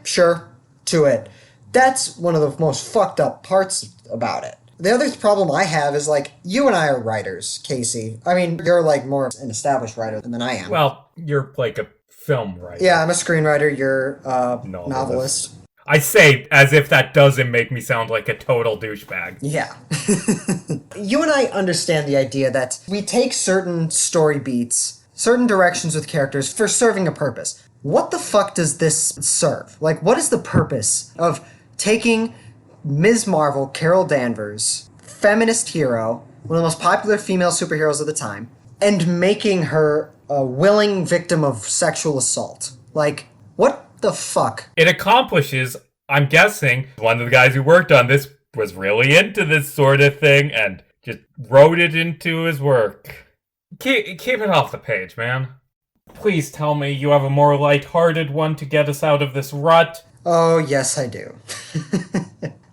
sure, to it. That's one of the most fucked up parts about it. The other problem I have is, like, you and I are writers, Casey. I mean, you're, like, more an established writer than I am. Well, you're like a film writer. Yeah, I'm a screenwriter. You're a novelist. I say as if that doesn't make me sound like a total douchebag. Yeah. You and I understand the idea that we take certain story beats, certain directions with characters for serving a purpose. What the fuck does this serve? Like, what is the purpose of taking Ms. Marvel, Carol Danvers, feminist hero, one of the most popular female superheroes of the time, and making her a willing victim of sexual assault? Like, what the fuck? It accomplishes, I'm guessing, one of the guys who worked on this was really into this sort of thing and just wrote it into his work. Keep it off the page, man. Please tell me you have a more lighthearted one to get us out of this rut. Oh, yes, I do.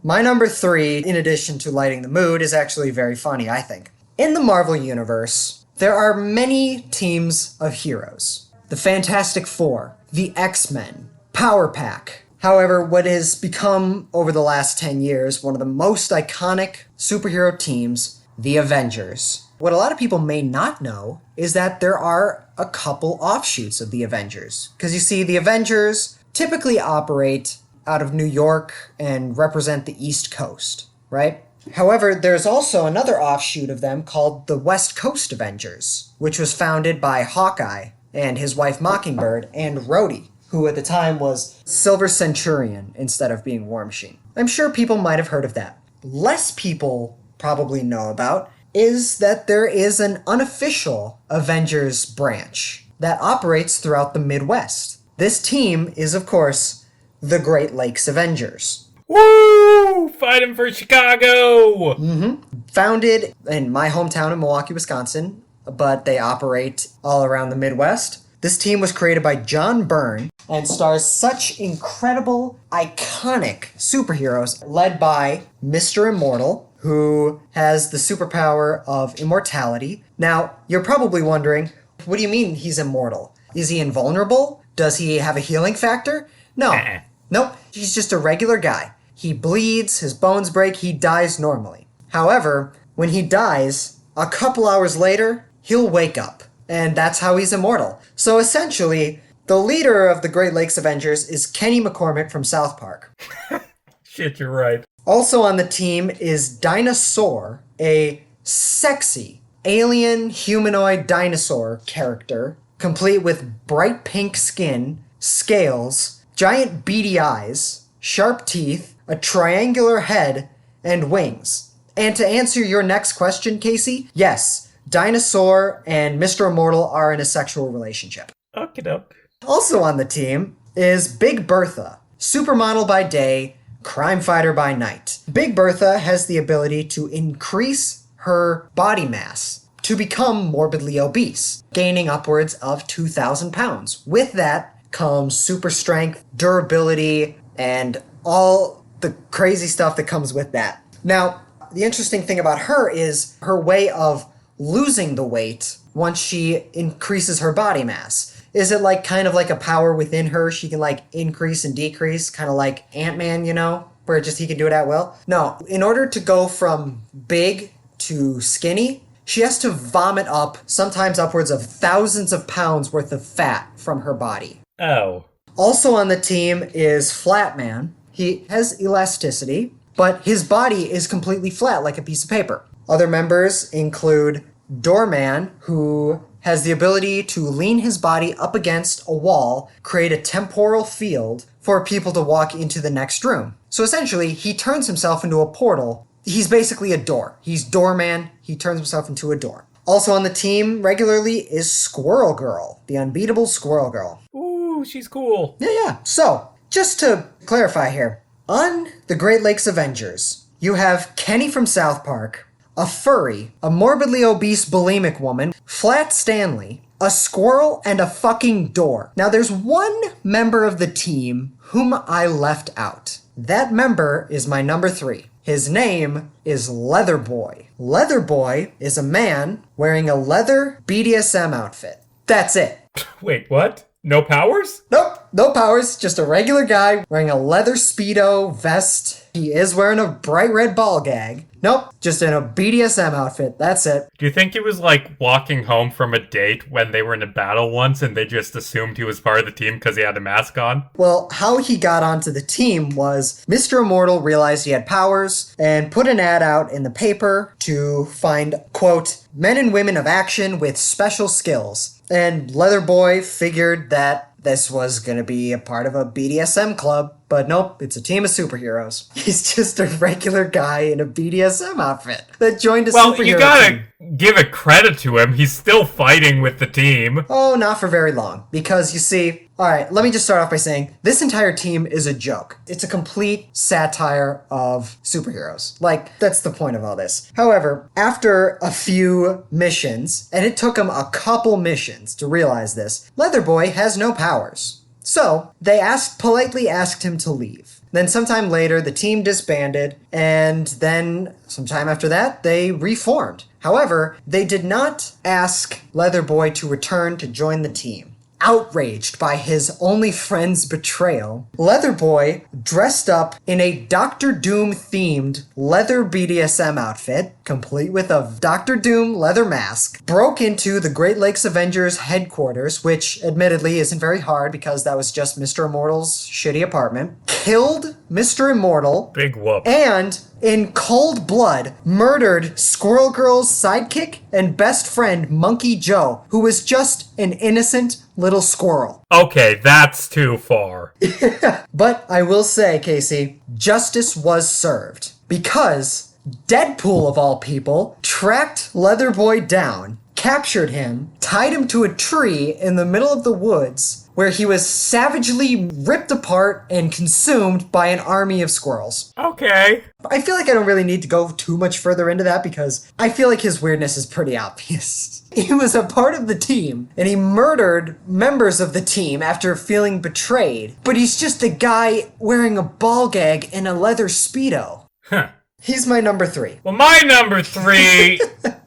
My number 3, in addition to lighting the mood, is actually very funny, I think. In the Marvel Universe, there are many teams of heroes. The Fantastic Four, the X-Men, Power Pack. However, what has become, over the last 10 years, one of the most iconic superhero teams, the Avengers. What a lot of people may not know is that there are a couple offshoots of the Avengers. Because you see, the Avengers typically operate out of New York and represent the East Coast, right? However, there's also another offshoot of them called the West Coast Avengers, which was founded by Hawkeye and his wife Mockingbird and Rhodey, who at the time was Silver Centurion instead of being War Machine. I'm sure people might have heard of that. Less people probably know about is that there is an unofficial Avengers branch that operates throughout the Midwest. This team is, of course, the Great Lakes Avengers. Woo! Fighting for Chicago! Founded in my hometown in Milwaukee, Wisconsin, but they operate all around the Midwest. This team was created by John Byrne and stars such incredible, iconic superheroes led by Mr. Immortal, who has the superpower of immortality. Now, you're probably wondering, what do you mean he's immortal? Is he invulnerable? Does he have a healing factor? No. Nope. He's just a regular guy. He bleeds, his bones break, he dies normally. However, when he dies, a couple hours later, he'll wake up. And that's how he's immortal. So essentially, the leader of the Great Lakes Avengers is Kenny McCormick from South Park. Shit, you're right. Also on the team is Dinosaur, a sexy alien humanoid dinosaur character, complete with bright pink skin, scales, giant beady eyes, sharp teeth, a triangular head, and wings. And to answer your next question, Casey, yes, Dinosaur and Mr. Immortal are in a sexual relationship. Okey-doke. Also on the team is Big Bertha, supermodel by day, crime fighter by night. Big Bertha has the ability to increase her body mass to become morbidly obese, gaining upwards of 2,000 pounds. With that comes super strength, durability, and all the crazy stuff that comes with that. Now, the interesting thing about her is her way of losing the weight once she increases her body mass. Is it like kind of like a power within her? She can like increase and decrease, kind of like Ant-Man, you know, where just he can do it at will? No, in order to go from big to skinny, she has to vomit up sometimes upwards of thousands of pounds worth of fat from her body. Oh. Also on the team is Flatman. He has elasticity, but his body is completely flat like a piece of paper. Other members include Doorman, who has the ability to lean his body up against a wall, create a temporal field for people to walk into the next room. So essentially, he turns himself into a portal. He's basically a door. He's Doorman. He turns himself into a door. Also on the team regularly is Squirrel Girl, the unbeatable Squirrel Girl. Ooh, she's cool. Yeah. So, just to clarify here, on the Great Lakes Avengers, you have Kenny from South Park, a furry, a morbidly obese bulimic woman, Flat Stanley, a squirrel, and a fucking door. Now there's one member of the team whom I left out. That member is my number 3. His name is Leather Boy. Leather Boy is a man wearing a leather BDSM outfit. That's it. Wait, what? No powers? Nope, no powers, just a regular guy wearing a leather Speedo vest. He is wearing a bright red ball gag. Nope, just in a BDSM outfit, that's it. Do you think he was like walking home from a date when they were in a battle once and they just assumed he was part of the team because he had a mask on? Well, how he got onto the team was Mr. Immortal realized he had powers and put an ad out in the paper to find, quote, men and women of action with special skills. And Leatherboy figured that this was going to be a part of a BDSM club, but nope, it's a team of superheroes. He's just a regular guy in a BDSM outfit that joined a superhero team. Well, you gotta give a credit to him. He's still fighting with the team. Oh, not for very long. Because, you see, alright, let me just start off by saying, this entire team is a joke. It's a complete satire of superheroes. Like, that's the point of all this. However, after a few missions, and it took him a couple missions to realize this, Leatherboy has no powers. So, they politely asked him to leave. Then sometime later, the team disbanded, and then sometime after that, they reformed. However, they did not ask Leatherboy to return to join the team. Outraged by his only friend's betrayal, Leatherboy dressed up in a Doctor Doom-themed leather BDSM outfit, complete with a Doctor Doom leather mask, broke into the Great Lakes Avengers headquarters, which admittedly isn't very hard because that was just Mr. Immortal's shitty apartment, killed Mr. Immortal, big whoop, and in cold blood, murdered Squirrel Girl's sidekick and best friend, Monkey Joe, who was just an innocent little squirrel. Okay, that's too far. But I will say, Casey, justice was served. Because Deadpool, of all people, tracked Leatherboy down, captured him, tied him to a tree in the middle of the woods, where he was savagely ripped apart and consumed by an army of squirrels. Okay. I feel like I don't really need to go too much further into that because I feel like his weirdness is pretty obvious. He was a part of the team, and he murdered members of the team after feeling betrayed. But he's just a guy wearing a ball gag and a leather Speedo. Huh. He's my number 3. Well, my number 3...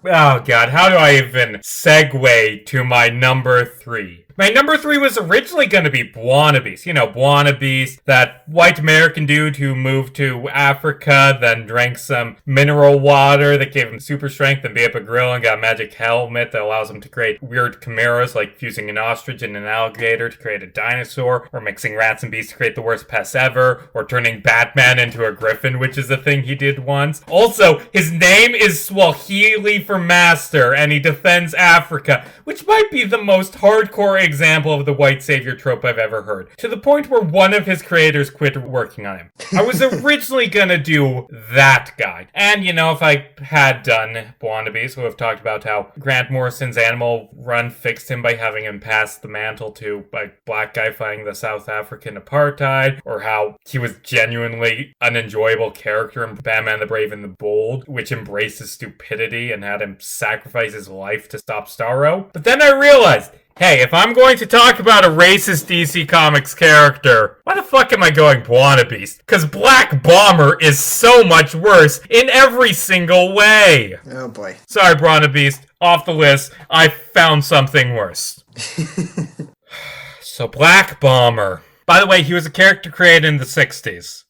Oh, God, how do I even segue to my number 3? My number 3 was originally going to be Buonabeast. You know, Buonabeast, that white American dude who moved to Africa, then drank some mineral water that gave him super strength and beat up a gorilla and got a magic helmet that allows him to create weird chimeras, like fusing an ostrich and an alligator to create a dinosaur, or mixing rats and bees to create the worst pests ever, or turning Batman into a griffin, which is a thing he did once. Also, his name is Swahili for master, and he defends Africa, which might be the most hardcore example of the white savior trope I've ever heard, to the point where one of his creators quit working on him. I was originally gonna do that guy. And, you know, if I had done Buonabeast, we would have talked about how Grant Morrison's Animal Run fixed him by having him pass the mantle to a black guy fighting the South African apartheid, or how he was genuinely an enjoyable character in Batman the Brave and the Bold, which embraced his stupidity and had him sacrifice his life to stop Starro. But then I realized, hey, if I'm going to talk about a racist DC Comics character, why the fuck am I going Buonabeast? Because Black Bomber is so much worse in every single way. Oh boy. Sorry, Buonabeast. Off the list. I found something worse. So, Black Bomber. By the way, he was a character created in the 60s.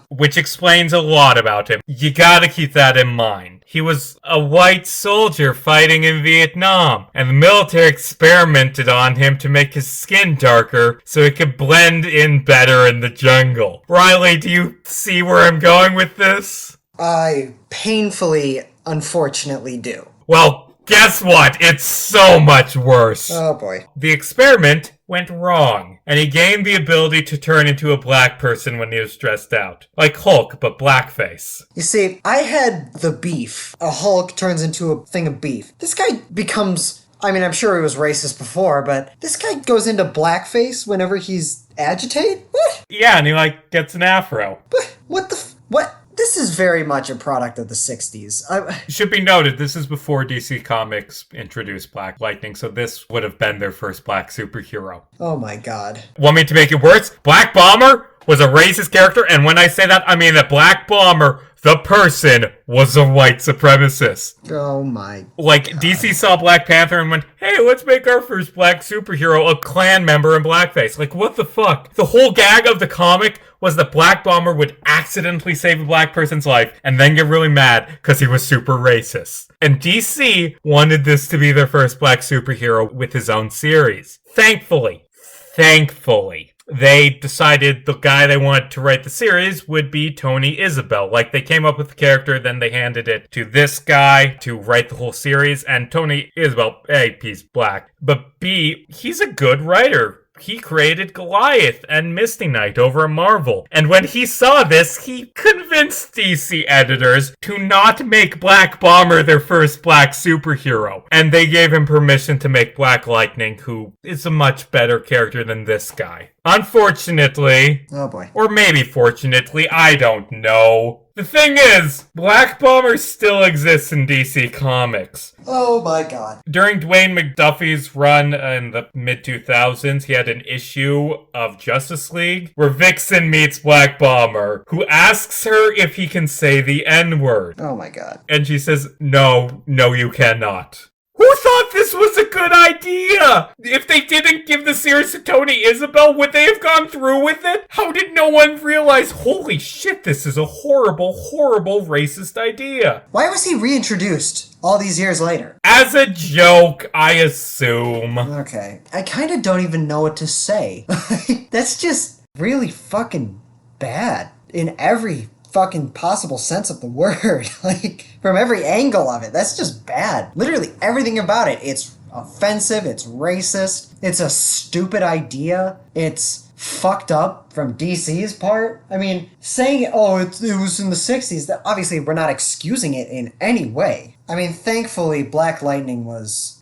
Which explains a lot about him. You gotta keep that in mind. He was a white soldier fighting in Vietnam, and the military experimented on him to make his skin darker so he could blend in better in the jungle. Riley, do you see where I'm going with this? I painfully, unfortunately do. Well, guess what? It's so much worse. Oh boy. The experiment went wrong, and he gained the ability to turn into a black person when he was stressed out. Like Hulk, but blackface. You see, I had the beef. A Hulk turns into a thing of beef. This guy becomes... I mean, I'm sure he was racist before, but this guy goes into blackface whenever he's agitated? What? Yeah, and he, gets an afro. What the... What? This is very much a product of the 60s. It should be noted, this is before DC Comics introduced Black Lightning, so this would have been their first black superhero. Oh my god. Want me to make it worse? Black Bomber was a racist character, and when I say that, I mean that Black Bomber the person was a white supremacist. Oh my. Like, God. DC saw Black Panther and went, hey, let's make our first black superhero a Klan member in blackface. Like, what the fuck? The whole gag of the comic was that Black Bomber would accidentally save a black person's life and then get really mad because he was super racist. And DC wanted this to be their first black superhero with his own series. Thankfully, they decided the guy they wanted to write the series would be Tony Isabel. Like, they came up with the character, then they handed it to this guy to write the whole series, and Tony Isabel, A, he's black, but B, he's a good writer. He created Goliath and Misty Knight over at Marvel. And when he saw this, he convinced DC editors to not make Black Bomber their first black superhero. And they gave him permission to make Black Lightning, who is a much better character than this guy. Unfortunately, Oh boy. or maybe fortunately, I don't know. The thing is, Black Bomber still exists in DC Comics. Oh my God. During Dwayne McDuffie's run in the mid-2000s, he had an issue of Justice League where Vixen meets Black Bomber, who asks her if he can say the N-word. Oh my God. And she says, no, you cannot. Who thought this was a good idea? If they didn't give the series to Tony Isabel, would they have gone through with it? How did no one realize, holy shit, this is a horrible, horrible racist idea? Why was he reintroduced all these years later? As a joke, I assume. Okay. I kind of don't even know what to say. That's just really fucking bad in every fucking possible sense of the word. Like, from every angle of it. That's just bad. Literally everything about it. It's offensive, it's racist, it's a stupid idea, it's fucked up from DC's part. I mean, saying, it was in the 60s, that obviously we're not excusing it in any way. I mean, thankfully, Black Lightning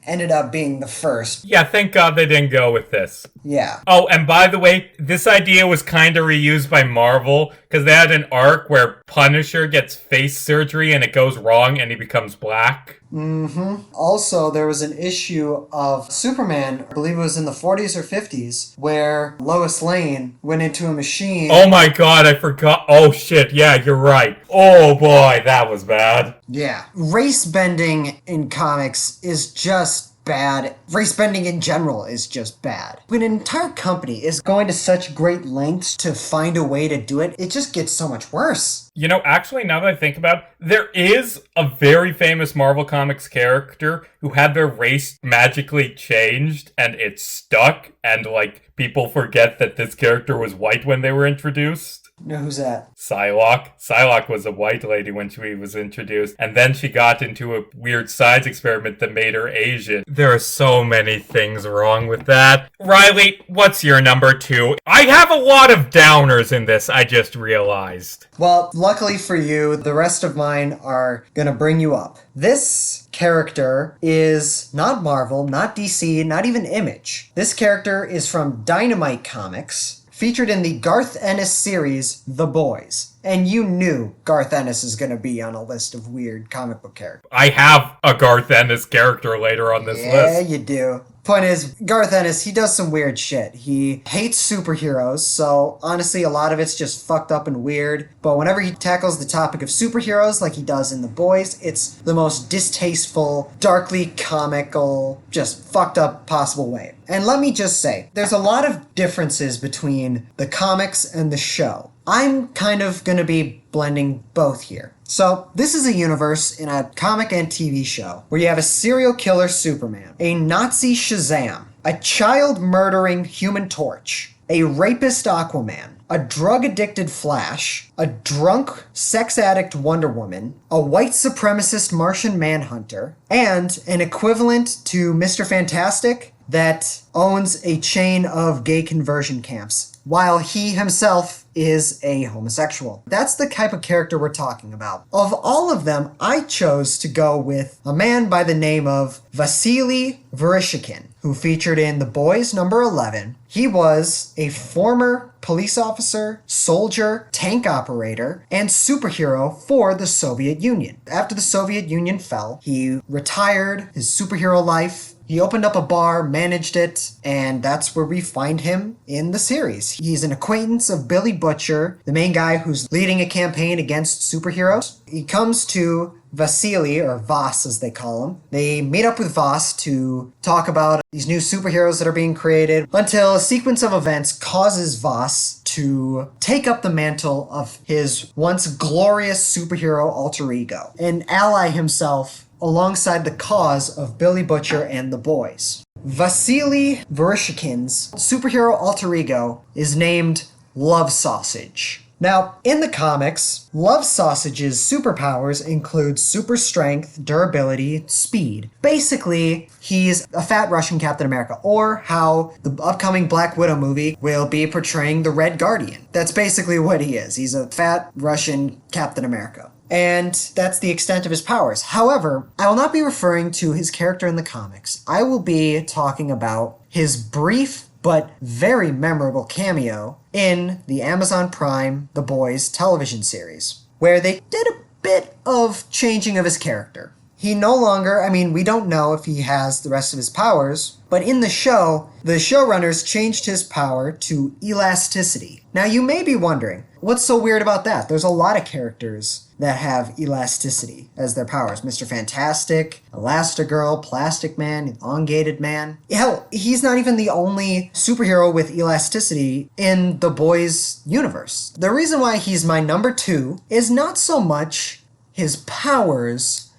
ended up being the first. Yeah, thank God they didn't go with this. Yeah. Oh, and by the way, this idea was kind of reused by Marvel, because they had an arc where Punisher gets face surgery and it goes wrong and he becomes black. Mm-hmm. Also, there was an issue of Superman, I believe it was in the 40s or 50s, where Lois Lane went into a machine. Oh my God, I forgot. Oh shit, yeah, you're right. Oh boy, that was bad. Yeah. Race bending in comics is just bad. Race bending in general is just bad. When an entire company is going to such great lengths to find a way to do it, it just gets so much worse. You know, actually, now that I think about it, there is a very famous Marvel Comics character who had their race magically changed and it stuck, and, like, people forget that this character was white when they were introduced. No, who's that? Psylocke. Psylocke was a white lady when she was introduced, and then she got into a weird science experiment that made her Asian. There are so many things wrong with that. Riley, what's your number 2? I have a lot of downers in this, I just realized. Well, luckily for you, the rest of mine are gonna bring you up. This character is not Marvel, not DC, not even Image. This character is from Dynamite Comics, featured in the Garth Ennis series, The Boys. And you knew Garth Ennis is going to be on a list of weird comic book characters. I have a Garth Ennis character later on this list. Yeah, you do. Point is, Garth Ennis, he does some weird shit. He hates superheroes, so honestly, a lot of it's just fucked up and weird. But whenever he tackles the topic of superheroes, like he does in The Boys, it's the most distasteful, darkly comical, just fucked up possible way. And let me just say, there's a lot of differences between the comics and the show. I'm kind of gonna be blending both here. So, this is a universe in a comic and TV show where you have a serial killer Superman, a Nazi Shazam, a child-murdering Human Torch, a rapist Aquaman, a drug-addicted Flash, a drunk, sex-addict Wonder Woman, a white supremacist Martian Manhunter, and an equivalent to Mr. Fantastic that owns a chain of gay conversion camps, while he himself is a homosexual. That's the type of character we're talking about. Of all of them, I chose to go with a man by the name of Vasily Vereshchagin, who featured in The Boys number 11. He was a former police officer, soldier, tank operator, and superhero for the Soviet Union. After the Soviet Union fell, he retired his superhero life. He opened up a bar, managed it, and that's where we find him in the series. He's an acquaintance of Billy Butcher, the main guy who's leading a campaign against superheroes. He comes to Vasily, or Voss as they call him. They meet up with Voss to talk about these new superheroes that are being created until a sequence of events causes Voss to take up the mantle of his once glorious superhero alter ego and ally himself alongside the cause of Billy Butcher and the boys. Vasily Vereshchin's superhero alter ego is named Love Sausage. Now, in the comics, Love Sausage's superpowers include super strength, durability, speed. Basically, he's a fat Russian Captain America, or how the upcoming Black Widow movie will be portraying the Red Guardian. That's basically what he is. He's a fat Russian Captain America. And that's the extent of his powers. However, I will not be referring to his character in the comics. I will be talking about his brief but very memorable cameo in the Amazon Prime The Boys television series, where they did a bit of changing of his character. He no longer, we don't know if he has the rest of his powers, but in the show, the showrunners changed his power to elasticity. Now you may be wondering, what's so weird about that? There's a lot of characters that have elasticity as their powers. Mr. Fantastic, Elastigirl, Plastic Man, Elongated Man. Hell, he's not even the only superhero with elasticity in the Boys universe. The reason why he's my number 2 is not so much his powers,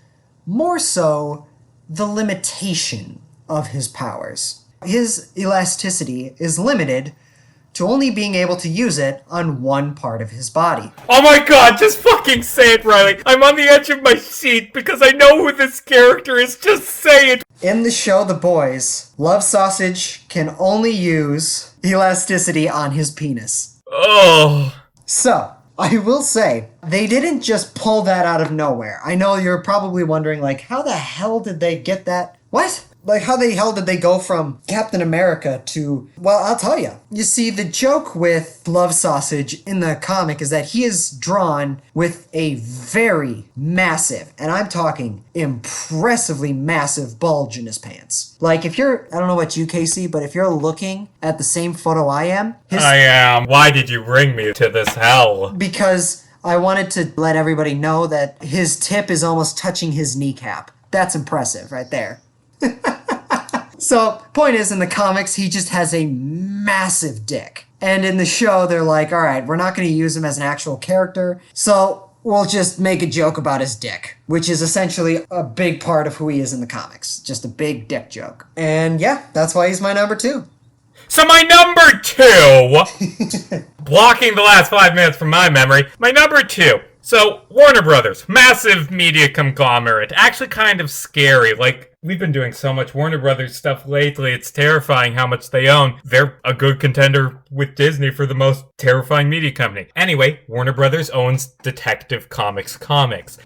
more so the limitation of his powers. His elasticity is limited to only being able to use it on one part of his body. Oh my god, just fucking say it, Riley. I'm on the edge of my seat because I know who this character is. Just say it. In the show The Boys, Love Sausage can only use elasticity on his penis. Oh. So, I will say, they didn't just pull that out of nowhere. I know you're probably wondering, how the hell did they get that? What? How the hell did they go from Captain America to... Well, I'll tell you. You see, the joke with Love Sausage in the comic is that he is drawn with a very massive, and I'm talking impressively massive bulge in his pants. If you're... I don't know about you, Casey, but if you're looking at the same photo I am... I am. Why did you bring me to this hell? Because I wanted to let everybody know that his tip is almost touching his kneecap. That's impressive right there. So, point is, in the comics, he just has a massive dick. And in the show, they're like, alright, we're not going to use him as an actual character, so we'll just make a joke about his dick. Which is essentially a big part of who he is in the comics. Just a big dick joke. And yeah, that's why he's my number 2. So my number 2, blocking the last 5 minutes from my memory, my number 2. So, Warner Brothers, massive media conglomerate, actually kind of scary. We've been doing so much Warner Brothers stuff lately, it's terrifying how much they own. They're a good contender with Disney for the most terrifying media company. Anyway, Warner Brothers owns Detective Comics,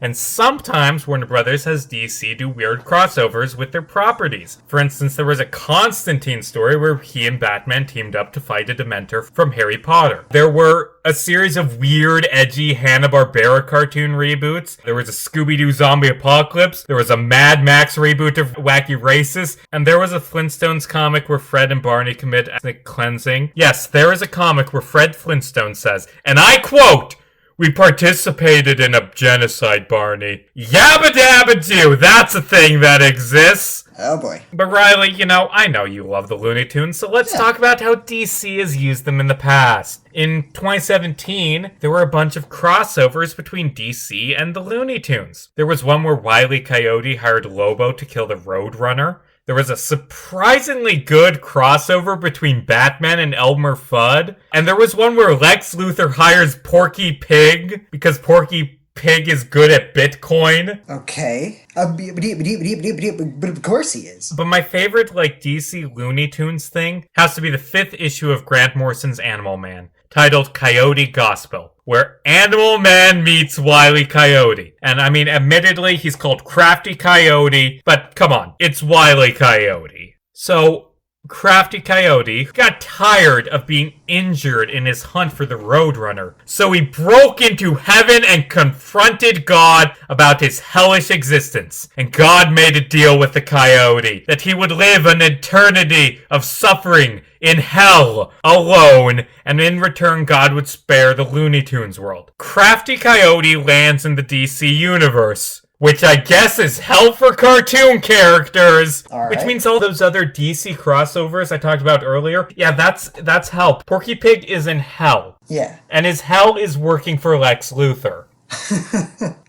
and sometimes Warner Brothers has DC do weird crossovers with their properties. For instance, there was a Constantine story where he and Batman teamed up to fight a Dementor from Harry Potter. There were a series of weird, edgy Hanna-Barbera cartoon reboots. There was a Scooby-Doo Zombie Apocalypse. There was a Mad Max reboot of Wacky Races. And there was a Flintstones comic where Fred and Barney commit ethnic cleansing. Yes, there is a comic where Fred Flintstone says, and I quote, "We participated in a genocide, Barney." Yabba dabba doo, that's a thing that exists. Oh boy. But Riley, I know you love the Looney Tunes, so let's talk about how DC has used them in the past. In 2017, there were a bunch of crossovers between DC and the Looney Tunes. There was one where Wile E. Coyote hired Lobo to kill the Roadrunner. There was a surprisingly good crossover between Batman and Elmer Fudd. And there was one where Lex Luthor hires Porky Pig because Porky Pig is good at Bitcoin. Okay. But of course he is. But my favorite, DC Looney Tunes thing has to be the 5th issue of Grant Morrison's Animal Man, titled Coyote Gospel, where Animal Man meets Wile E. Coyote. And admittedly, he's called Crafty Coyote, but come on, it's Wile E. Coyote. So, Crafty Coyote got tired of being injured in his hunt for the Roadrunner, so he broke into heaven and confronted God about his hellish existence. And God made a deal with the coyote that he would live an eternity of suffering in hell alone, and in return God would spare the Looney Tunes world. Crafty Coyote lands in the DC universe, which I guess is hell for cartoon characters. All right. Which means all those other DC crossovers I talked about earlier, yeah, that's hell. Porky Pig is in hell. Yeah. And his hell is working for Lex Luthor.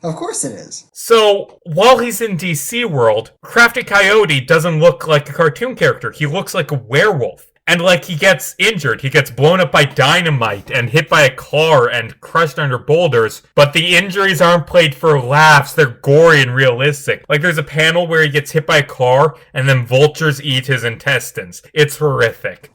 Of course it is. So, while he's in DC world, Crafty Coyote doesn't look like a cartoon character. He looks like a werewolf. And like he gets injured, he gets blown up by dynamite and hit by a car and crushed under boulders. But the injuries aren't played for laughs, they're gory and realistic. Like there's a panel where he gets hit by a car and then vultures eat his intestines. It's horrific.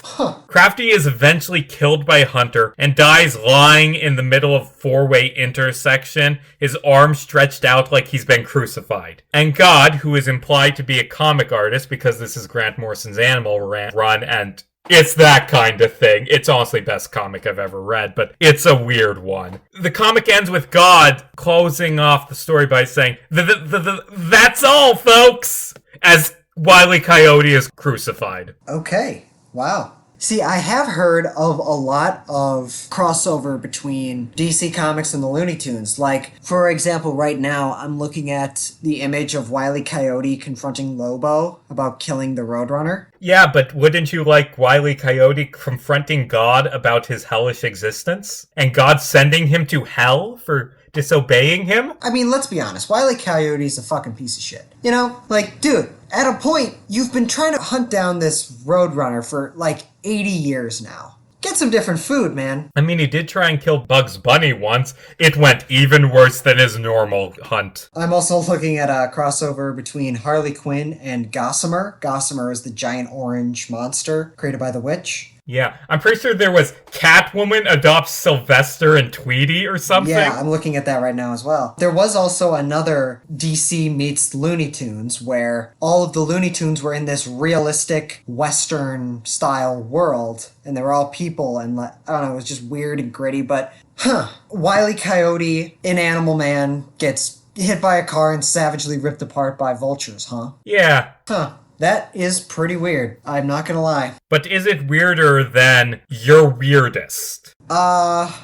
Crafty is eventually killed by a hunter and dies lying in the middle of a four-way intersection, his arms stretched out like he's been crucified. And God, who is implied to be a comic artist because this is Grant Morrison's Animal Run and it's that kind of thing. It's honestly best comic I've ever read, but it's a weird one. The comic ends with God closing off the story by saying, "That's all, folks," as Wile E. Coyote is crucified. Okay. Wow. See, I have heard of a lot of crossover between DC Comics and the Looney Tunes. Like, for example, right now, I'm looking at the image of Wile E. Coyote confronting Lobo about killing the Roadrunner. Yeah, but wouldn't you like Wile E. Coyote confronting God about his hellish existence? And God sending him to hell for disobeying him? I mean, let's be honest. Wile E. Coyote's a fucking piece of shit. You know? Like, dude, at a point, you've been trying to hunt down this Roadrunner for, like, 80 years now. Get some different food, man. I mean, he did try and kill Bugs Bunny once. It went even worse than his normal hunt. I'm also looking at a crossover between Harley Quinn and Gossamer. Gossamer is the giant orange monster created by the witch. Yeah, I'm pretty sure there was Catwoman adopts Sylvester and Tweety or something. Yeah, I'm looking at that right now as well. There was also another DC meets Looney Tunes where all of the Looney Tunes were in this realistic Western style world and they were all people and I don't know, it was just weird and gritty, but Wile E. Coyote in Animal Man gets hit by a car and savagely ripped apart by vultures, huh? Yeah. That is pretty weird. I'm not gonna lie. But is it weirder than your weirdest? I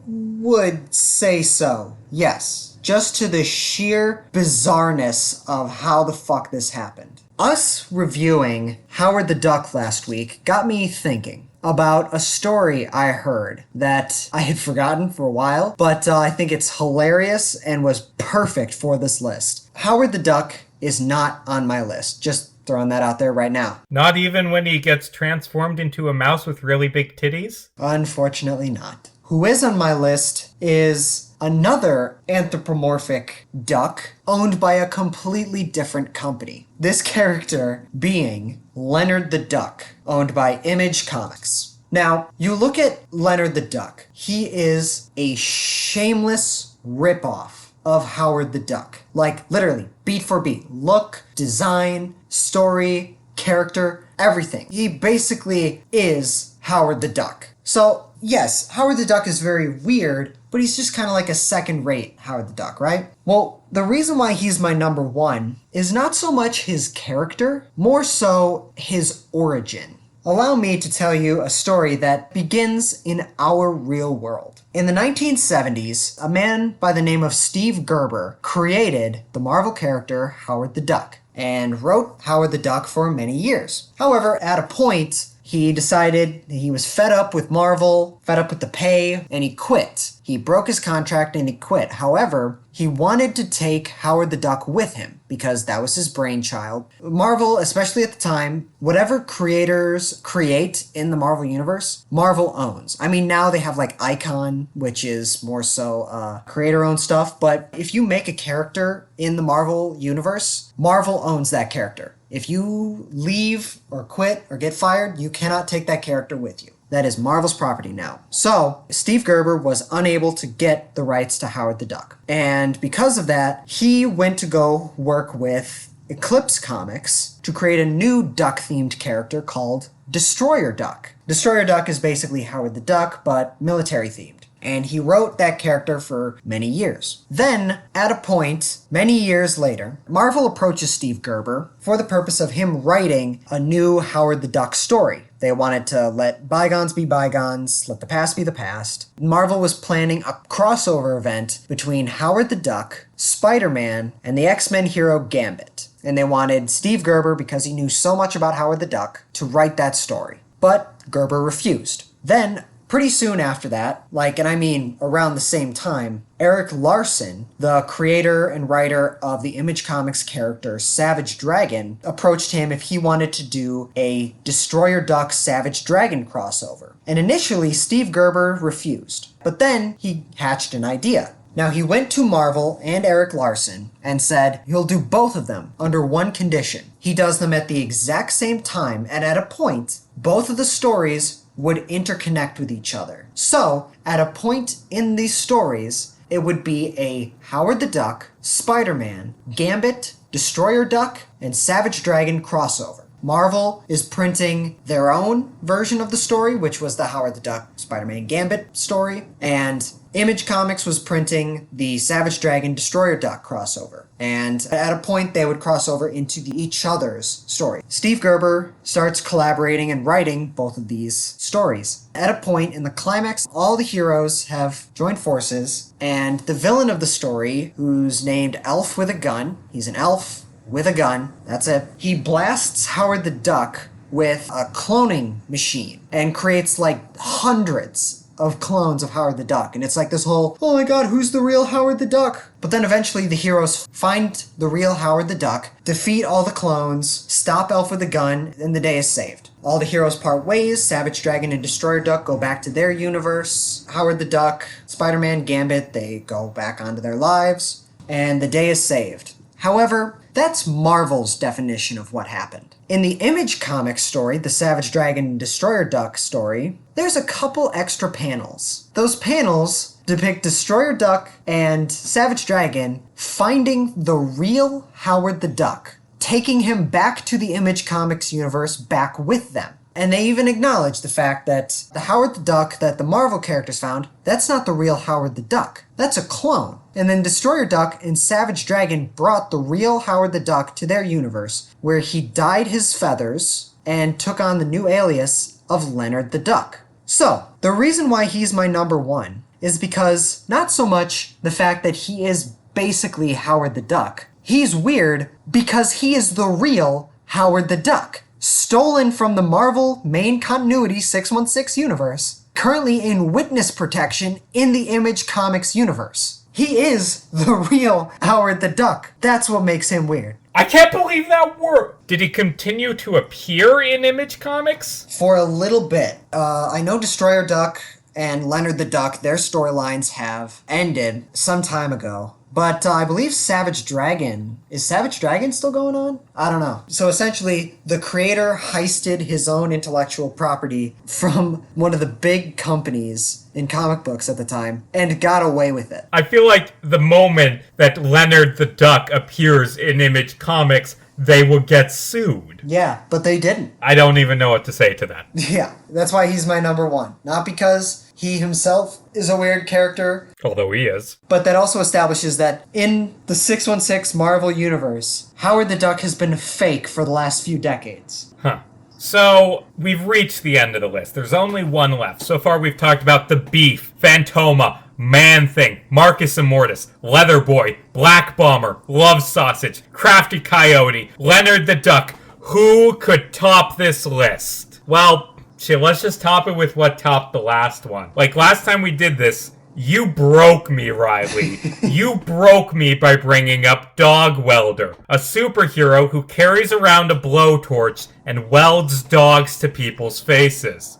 would say so. Yes. Just to the sheer bizarreness of how the fuck this happened. Us reviewing Howard the Duck last week got me thinking about a story I heard that I had forgotten for a while, but I think it's hilarious and was perfect for this list. Howard the Duck is not on my list. Just throwing that out there right now. Not even when he gets transformed into a mouse with really big titties? Unfortunately not. Who is on my list is another anthropomorphic duck owned by a completely different company. This character being Leonard the Duck, owned by Image Comics. Now, you look at Leonard the Duck. He is a shameless ripoff of Howard the Duck. Like, literally, beat for beat. Look, design, story, character, everything. He basically is Howard the Duck. So, yes, Howard the Duck is very weird, but he's just kind of like a second-rate Howard the Duck, right? Well, the reason why he's my number one is not so much his character, more so his origin. Allow me to tell you a story that begins in our real world. In the 1970s, a man by the name of Steve Gerber created the Marvel character Howard the Duck and wrote Howard the Duck for many years. However, at a point, he decided he was fed up with Marvel, fed up with the pay, and he quit. He broke his contract and he quit. However, he wanted to take Howard the Duck with him because that was his brainchild. Marvel, especially at the time, whatever creators create in the Marvel Universe, Marvel owns. I mean, now they have like Icon, which is more so creator-owned stuff, but if you make a character in the Marvel Universe, Marvel owns that character. If you leave or quit or get fired, you cannot take that character with you. That is Marvel's property now. So, Steve Gerber was unable to get the rights to Howard the Duck. And because of that, he went to go work with Eclipse Comics to create a new duck-themed character called Destroyer Duck. Destroyer Duck is basically Howard the Duck, but military-themed. And he wrote that character for many years. Then, at a point, many years later, Marvel approaches Steve Gerber for the purpose of him writing a new Howard the Duck story. They wanted to let bygones be bygones, let the past be the past. Marvel was planning a crossover event between Howard the Duck, Spider-Man, and the X-Men hero Gambit. And they wanted Steve Gerber, because he knew so much about Howard the Duck, to write that story. But Gerber refused. Then, pretty soon after that, and I mean around the same time, Eric Larson, the creator and writer of the Image Comics character Savage Dragon, approached him if he wanted to do a Destroyer Duck Savage Dragon crossover. And initially, Steve Gerber refused. But then he hatched an idea. Now, he went to Marvel and Eric Larson and said he'll do both of them under one condition. He does them at the exact same time, and at a point, both of the stories would interconnect with each other. So, at a point in these stories, it would be a Howard the Duck, Spider-Man, Gambit, Destroyer Duck, and Savage Dragon crossover. Marvel is printing their own version of the story, which was the Howard the Duck, Spider-Man, Gambit story, and Image Comics was printing the Savage Dragon, Destroyer Duck crossover. And at a point, they would cross over into each other's story. Steve Gerber starts collaborating and writing both of these stories. At a point in the climax, all the heroes have joined forces, and the villain of the story, who's named Elf with a Gun, he's an elf with a gun, that's it. He blasts Howard the Duck with a cloning machine and creates hundreds of clones of Howard the Duck. And it's this whole, oh my god, who's the real Howard the Duck? But then eventually the heroes find the real Howard the Duck, defeat all the clones, stop Elf with a Gun, and the day is saved. All the heroes part ways, Savage Dragon and Destroyer Duck go back to their universe, Howard the Duck, Spider-Man, Gambit, they go back onto their lives, and the day is saved. However, that's Marvel's definition of what happened. In the Image Comics story, the Savage Dragon and Destroyer Duck story, there's a couple extra panels. Those panels depict Destroyer Duck and Savage Dragon finding the real Howard the Duck, taking him back to the Image Comics universe back with them. And they even acknowledge the fact that the Howard the Duck that the Marvel characters found, that's not the real Howard the Duck. That's a clone. And then Destroyer Duck and Savage Dragon brought the real Howard the Duck to their universe, where he dyed his feathers and took on the new alias of Leonard the Duck. So, the reason why he's my number one is because not so much the fact that he is basically Howard the Duck. He's weird because he is the real Howard the Duck, stolen from the Marvel main continuity 616 universe, currently in witness protection in the Image Comics universe. He is the real Howard the Duck. That's what makes him weird. I can't believe that worked. Did he continue to appear in Image Comics? For a little bit. I know Destroyer Duck and Leonard the Duck, their storylines have ended some time ago. But I believe Savage Dragon... Is Savage Dragon still going on? I don't know. So essentially, the creator heisted his own intellectual property from one of the big companies in comic books at the time and got away with it. I feel like the moment that Leonard the Duck appears in Image Comics, they will get sued. Yeah, but they didn't. I don't even know what to say to that. Yeah, that's why he's my number one. Not because he himself is a weird character. Although he is. But that also establishes that in the 616 Marvel Universe, Howard the Duck has been fake for the last few decades. Huh. So, we've reached the end of the list. There's only one left. So far, we've talked about the Beef, Fantomah, Man-Thing, Marcus Immortus, Leather Boy, Black Bomber, Love Sausage, Crafty Coyote, Leonard the Duck. Who could top this list? Well, shit, let's just top it with what topped the last one. Last time we did this, you broke me, Riley. You broke me by bringing up Dog Welder, a superhero who carries around a blowtorch and welds dogs to people's faces.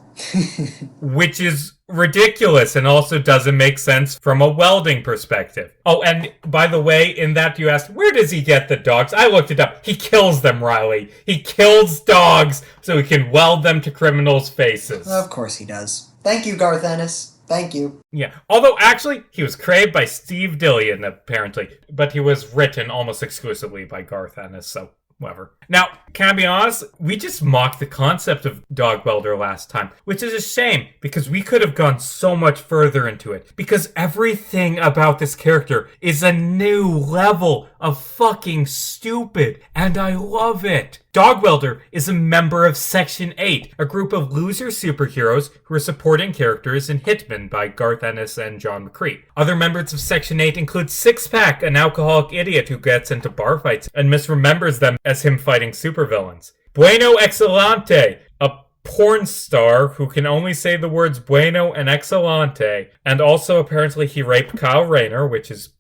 Which is ridiculous and also doesn't make sense from a welding perspective. Oh, and by the way, in that you asked, where does he get the dogs? I looked it up. He kills them, Riley. He kills dogs so he can weld them to criminals' faces. Of course he does. Thank you, Garth Ennis. Thank you. Yeah. Although, actually, he was created by Steve Dillon, apparently. But he was written almost exclusively by Garth Ennis, so whatever. Now, can I be honest? We just mocked the concept of Dog Welder last time, which is a shame, because we could have gone so much further into it. Because everything about this character is a new level of fucking stupid, and I love it. Dog Welder is a member of Section 8, a group of loser superheroes who are supporting characters in Hitman by Garth Ennis and John McCree. Other members of Section 8 include Six Pack, an alcoholic idiot who gets into bar fights and misremembers them as him fighting supervillains. Bueno Excelente, a porn star who can only say the words bueno and excelente, and also apparently he raped Kyle Rayner, which is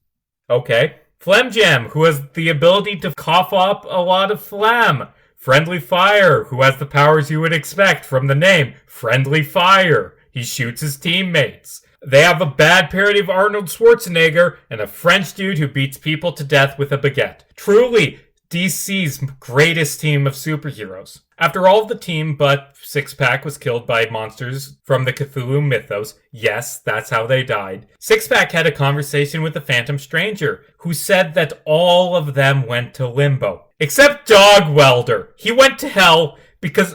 okay. Phlegm Jam, who has the ability to cough up a lot of phlegm. Friendly Fire, who has the powers you would expect from the name Friendly Fire. He shoots his teammates. They have a bad parody of Arnold Schwarzenegger and a French dude who beats people to death with a baguette. Truly, DC's greatest team of superheroes. After all of the team but Six Pack was killed by monsters from the Cthulhu mythos, yes, that's how they died, Six Pack had a conversation with the Phantom Stranger, who said that all of them went to limbo. Except Dog Welder. He went to hell because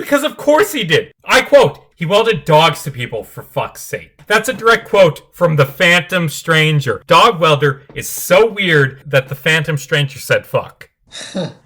of course he did. I quote, he welded dogs to people for fuck's sake. That's a direct quote from the Phantom Stranger. Dog Welder is so weird that the Phantom Stranger said fuck.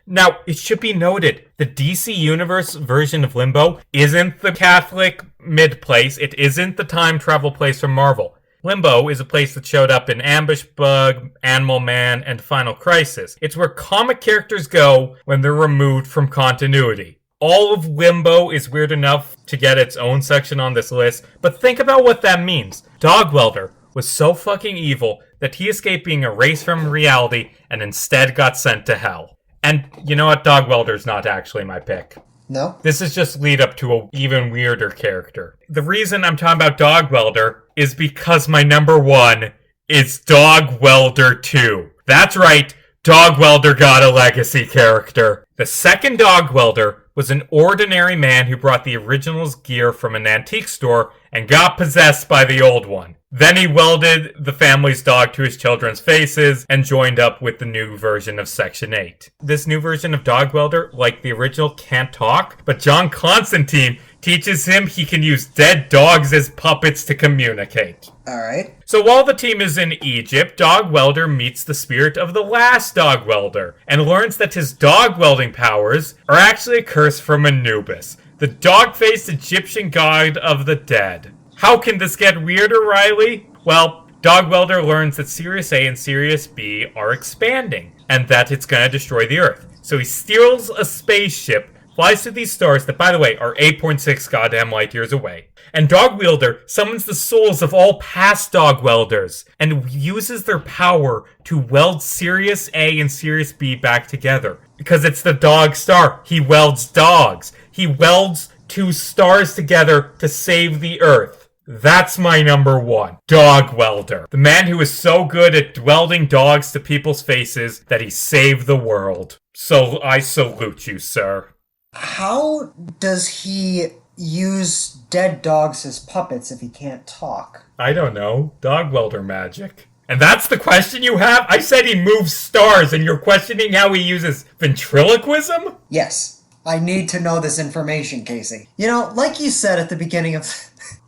Now, it should be noted, the DC Universe version of Limbo isn't the Catholic mid-place. It isn't the time travel place from Marvel. Limbo is a place that showed up in Ambush Bug, Animal Man, and Final Crisis. It's where comic characters go when they're removed from continuity. All of Limbo is weird enough to get its own section on this list, but think about what that means. Dog Welder was so fucking evil that he escaped being erased from reality and instead got sent to hell. And you know what? Dog Welder's not actually my pick. No? This is just lead up to an even weirder character. The reason I'm talking about Dog Welder is because my number one is Dog Welder 2. That's right, Dog Welder got a legacy character. The second Dog Welder was an ordinary man who brought the original's gear from an antique store and got possessed by the old one. Then he welded the family's dog to his children's faces and joined up with the new version of Section 8. This new version of Dog Welder, like the original, can't talk, but John Constantine teaches him he can use dead dogs as puppets to communicate. Alright. So while the team is in Egypt, Dog Welder meets the spirit of the last Dog Welder and learns that his dog welding powers are actually a curse from Anubis, the dog-faced Egyptian god of the dead. How can this get weirder, Riley? Well, Dog Welder learns that Sirius A and Sirius B are expanding, and that it's gonna destroy the Earth. So he steals a spaceship, flies to these stars that, by the way, are 8.6 goddamn light years away. And Dog Welder summons the souls of all past Dog Welders, and uses their power to weld Sirius A and Sirius B back together. Because it's the dog star. He welds dogs. He welds two stars together to save the Earth. That's my number one. Dog Welder. The man who is so good at welding dogs to people's faces that he saved the world. So I salute you, sir. How does he use dead dogs as puppets if he can't talk? I don't know. Dog Welder magic. And that's the question you have? I said he moves stars and you're questioning how he uses ventriloquism? Yes. I need to know this information, Casey. You know, like you said at the beginning of...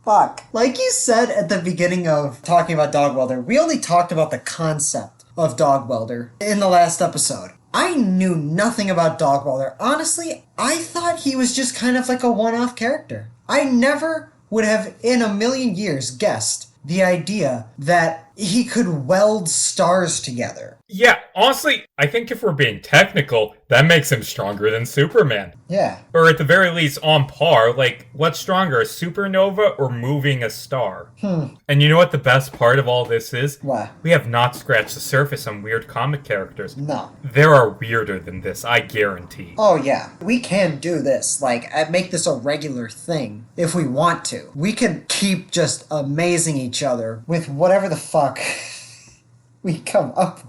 Fuck. Like you said at the beginning of talking about Dog Welder, we only talked about the concept of Dog Welder in the last episode. I knew nothing about Dog Welder. Honestly, I thought he was just kind of like a one-off character. I never would have in a million years guessed the idea that he could weld stars together. Yeah, honestly, I think if we're being technical, that makes him stronger than Superman. Yeah. Or at the very least, on par. Like, what's stronger, a supernova or moving a star? And you know what the best part of all this is? What? We have not scratched the surface on weird comic characters. No. There are weirder than this, I guarantee. Oh yeah, we can do this. Like, make this a regular thing if we want to. We can keep just amazing each other with whatever the fuck we come up with.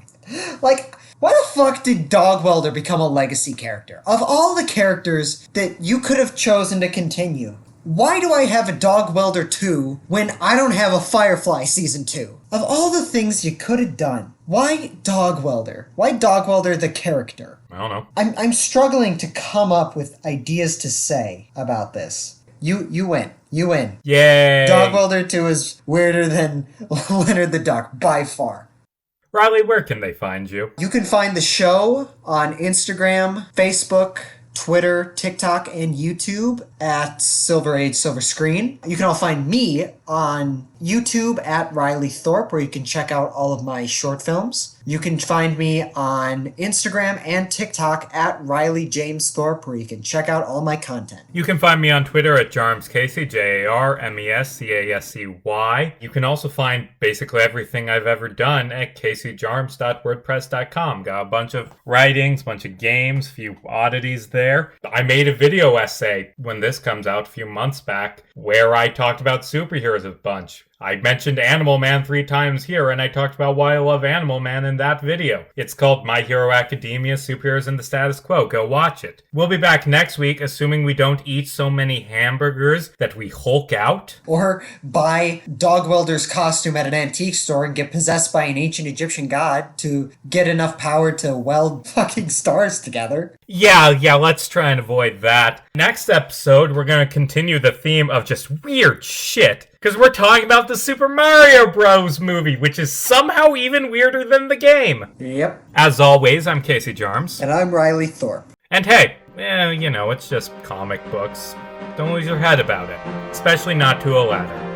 Like, why the fuck did Dog Welder become a legacy character? Of all the characters that you could have chosen to continue, Why do I have a Dog Welder 2 when I don't have a Firefly Season 2? Of all the things you could have done, why Dog Welder? Why Dog Welder the character? I don't know. I'm struggling to come up with ideas to say about this. You win. You win. Yay! Dog Welder 2 is weirder than Leonard the Duck, by far. Riley, where can they find you? You can find the show on Instagram, Facebook, Twitter, TikTok, and YouTube at Silver Age Silver Screen. You can all find me on YouTube at Riley Thorpe, where you can check out all of my short films. You can find me on Instagram and TikTok at Riley James Thorpe, where you can check out all my content. You can find me on Twitter at JarmesCasey, JarmesCasey. You can also find basically everything I've ever done at caseyjarms.wordpress.com. Got a bunch of writings, bunch of games, few oddities there. I made a video essay when this comes out a few months back where I talked about superheroes a bunch. I mentioned Animal Man 3 times here, and I talked about why I love Animal Man in that video. It's called My Hero Academia, Superheroes in the Status Quo. Go watch it. We'll be back next week, assuming we don't eat so many hamburgers that we Hulk out. Or buy Dog Welder's costume at an antique store and get possessed by an ancient Egyptian god to get enough power to weld fucking stars together. Yeah, let's try and avoid that. Next episode, we're going to continue the theme of just weird shit. Because we're talking about the Super Mario Bros. Movie, which is somehow even weirder than the game. Yep. As always, I'm Casey Jarms. And I'm Riley Thorpe. And hey, it's just comic books. Don't lose your head about it. Especially not to a ladder.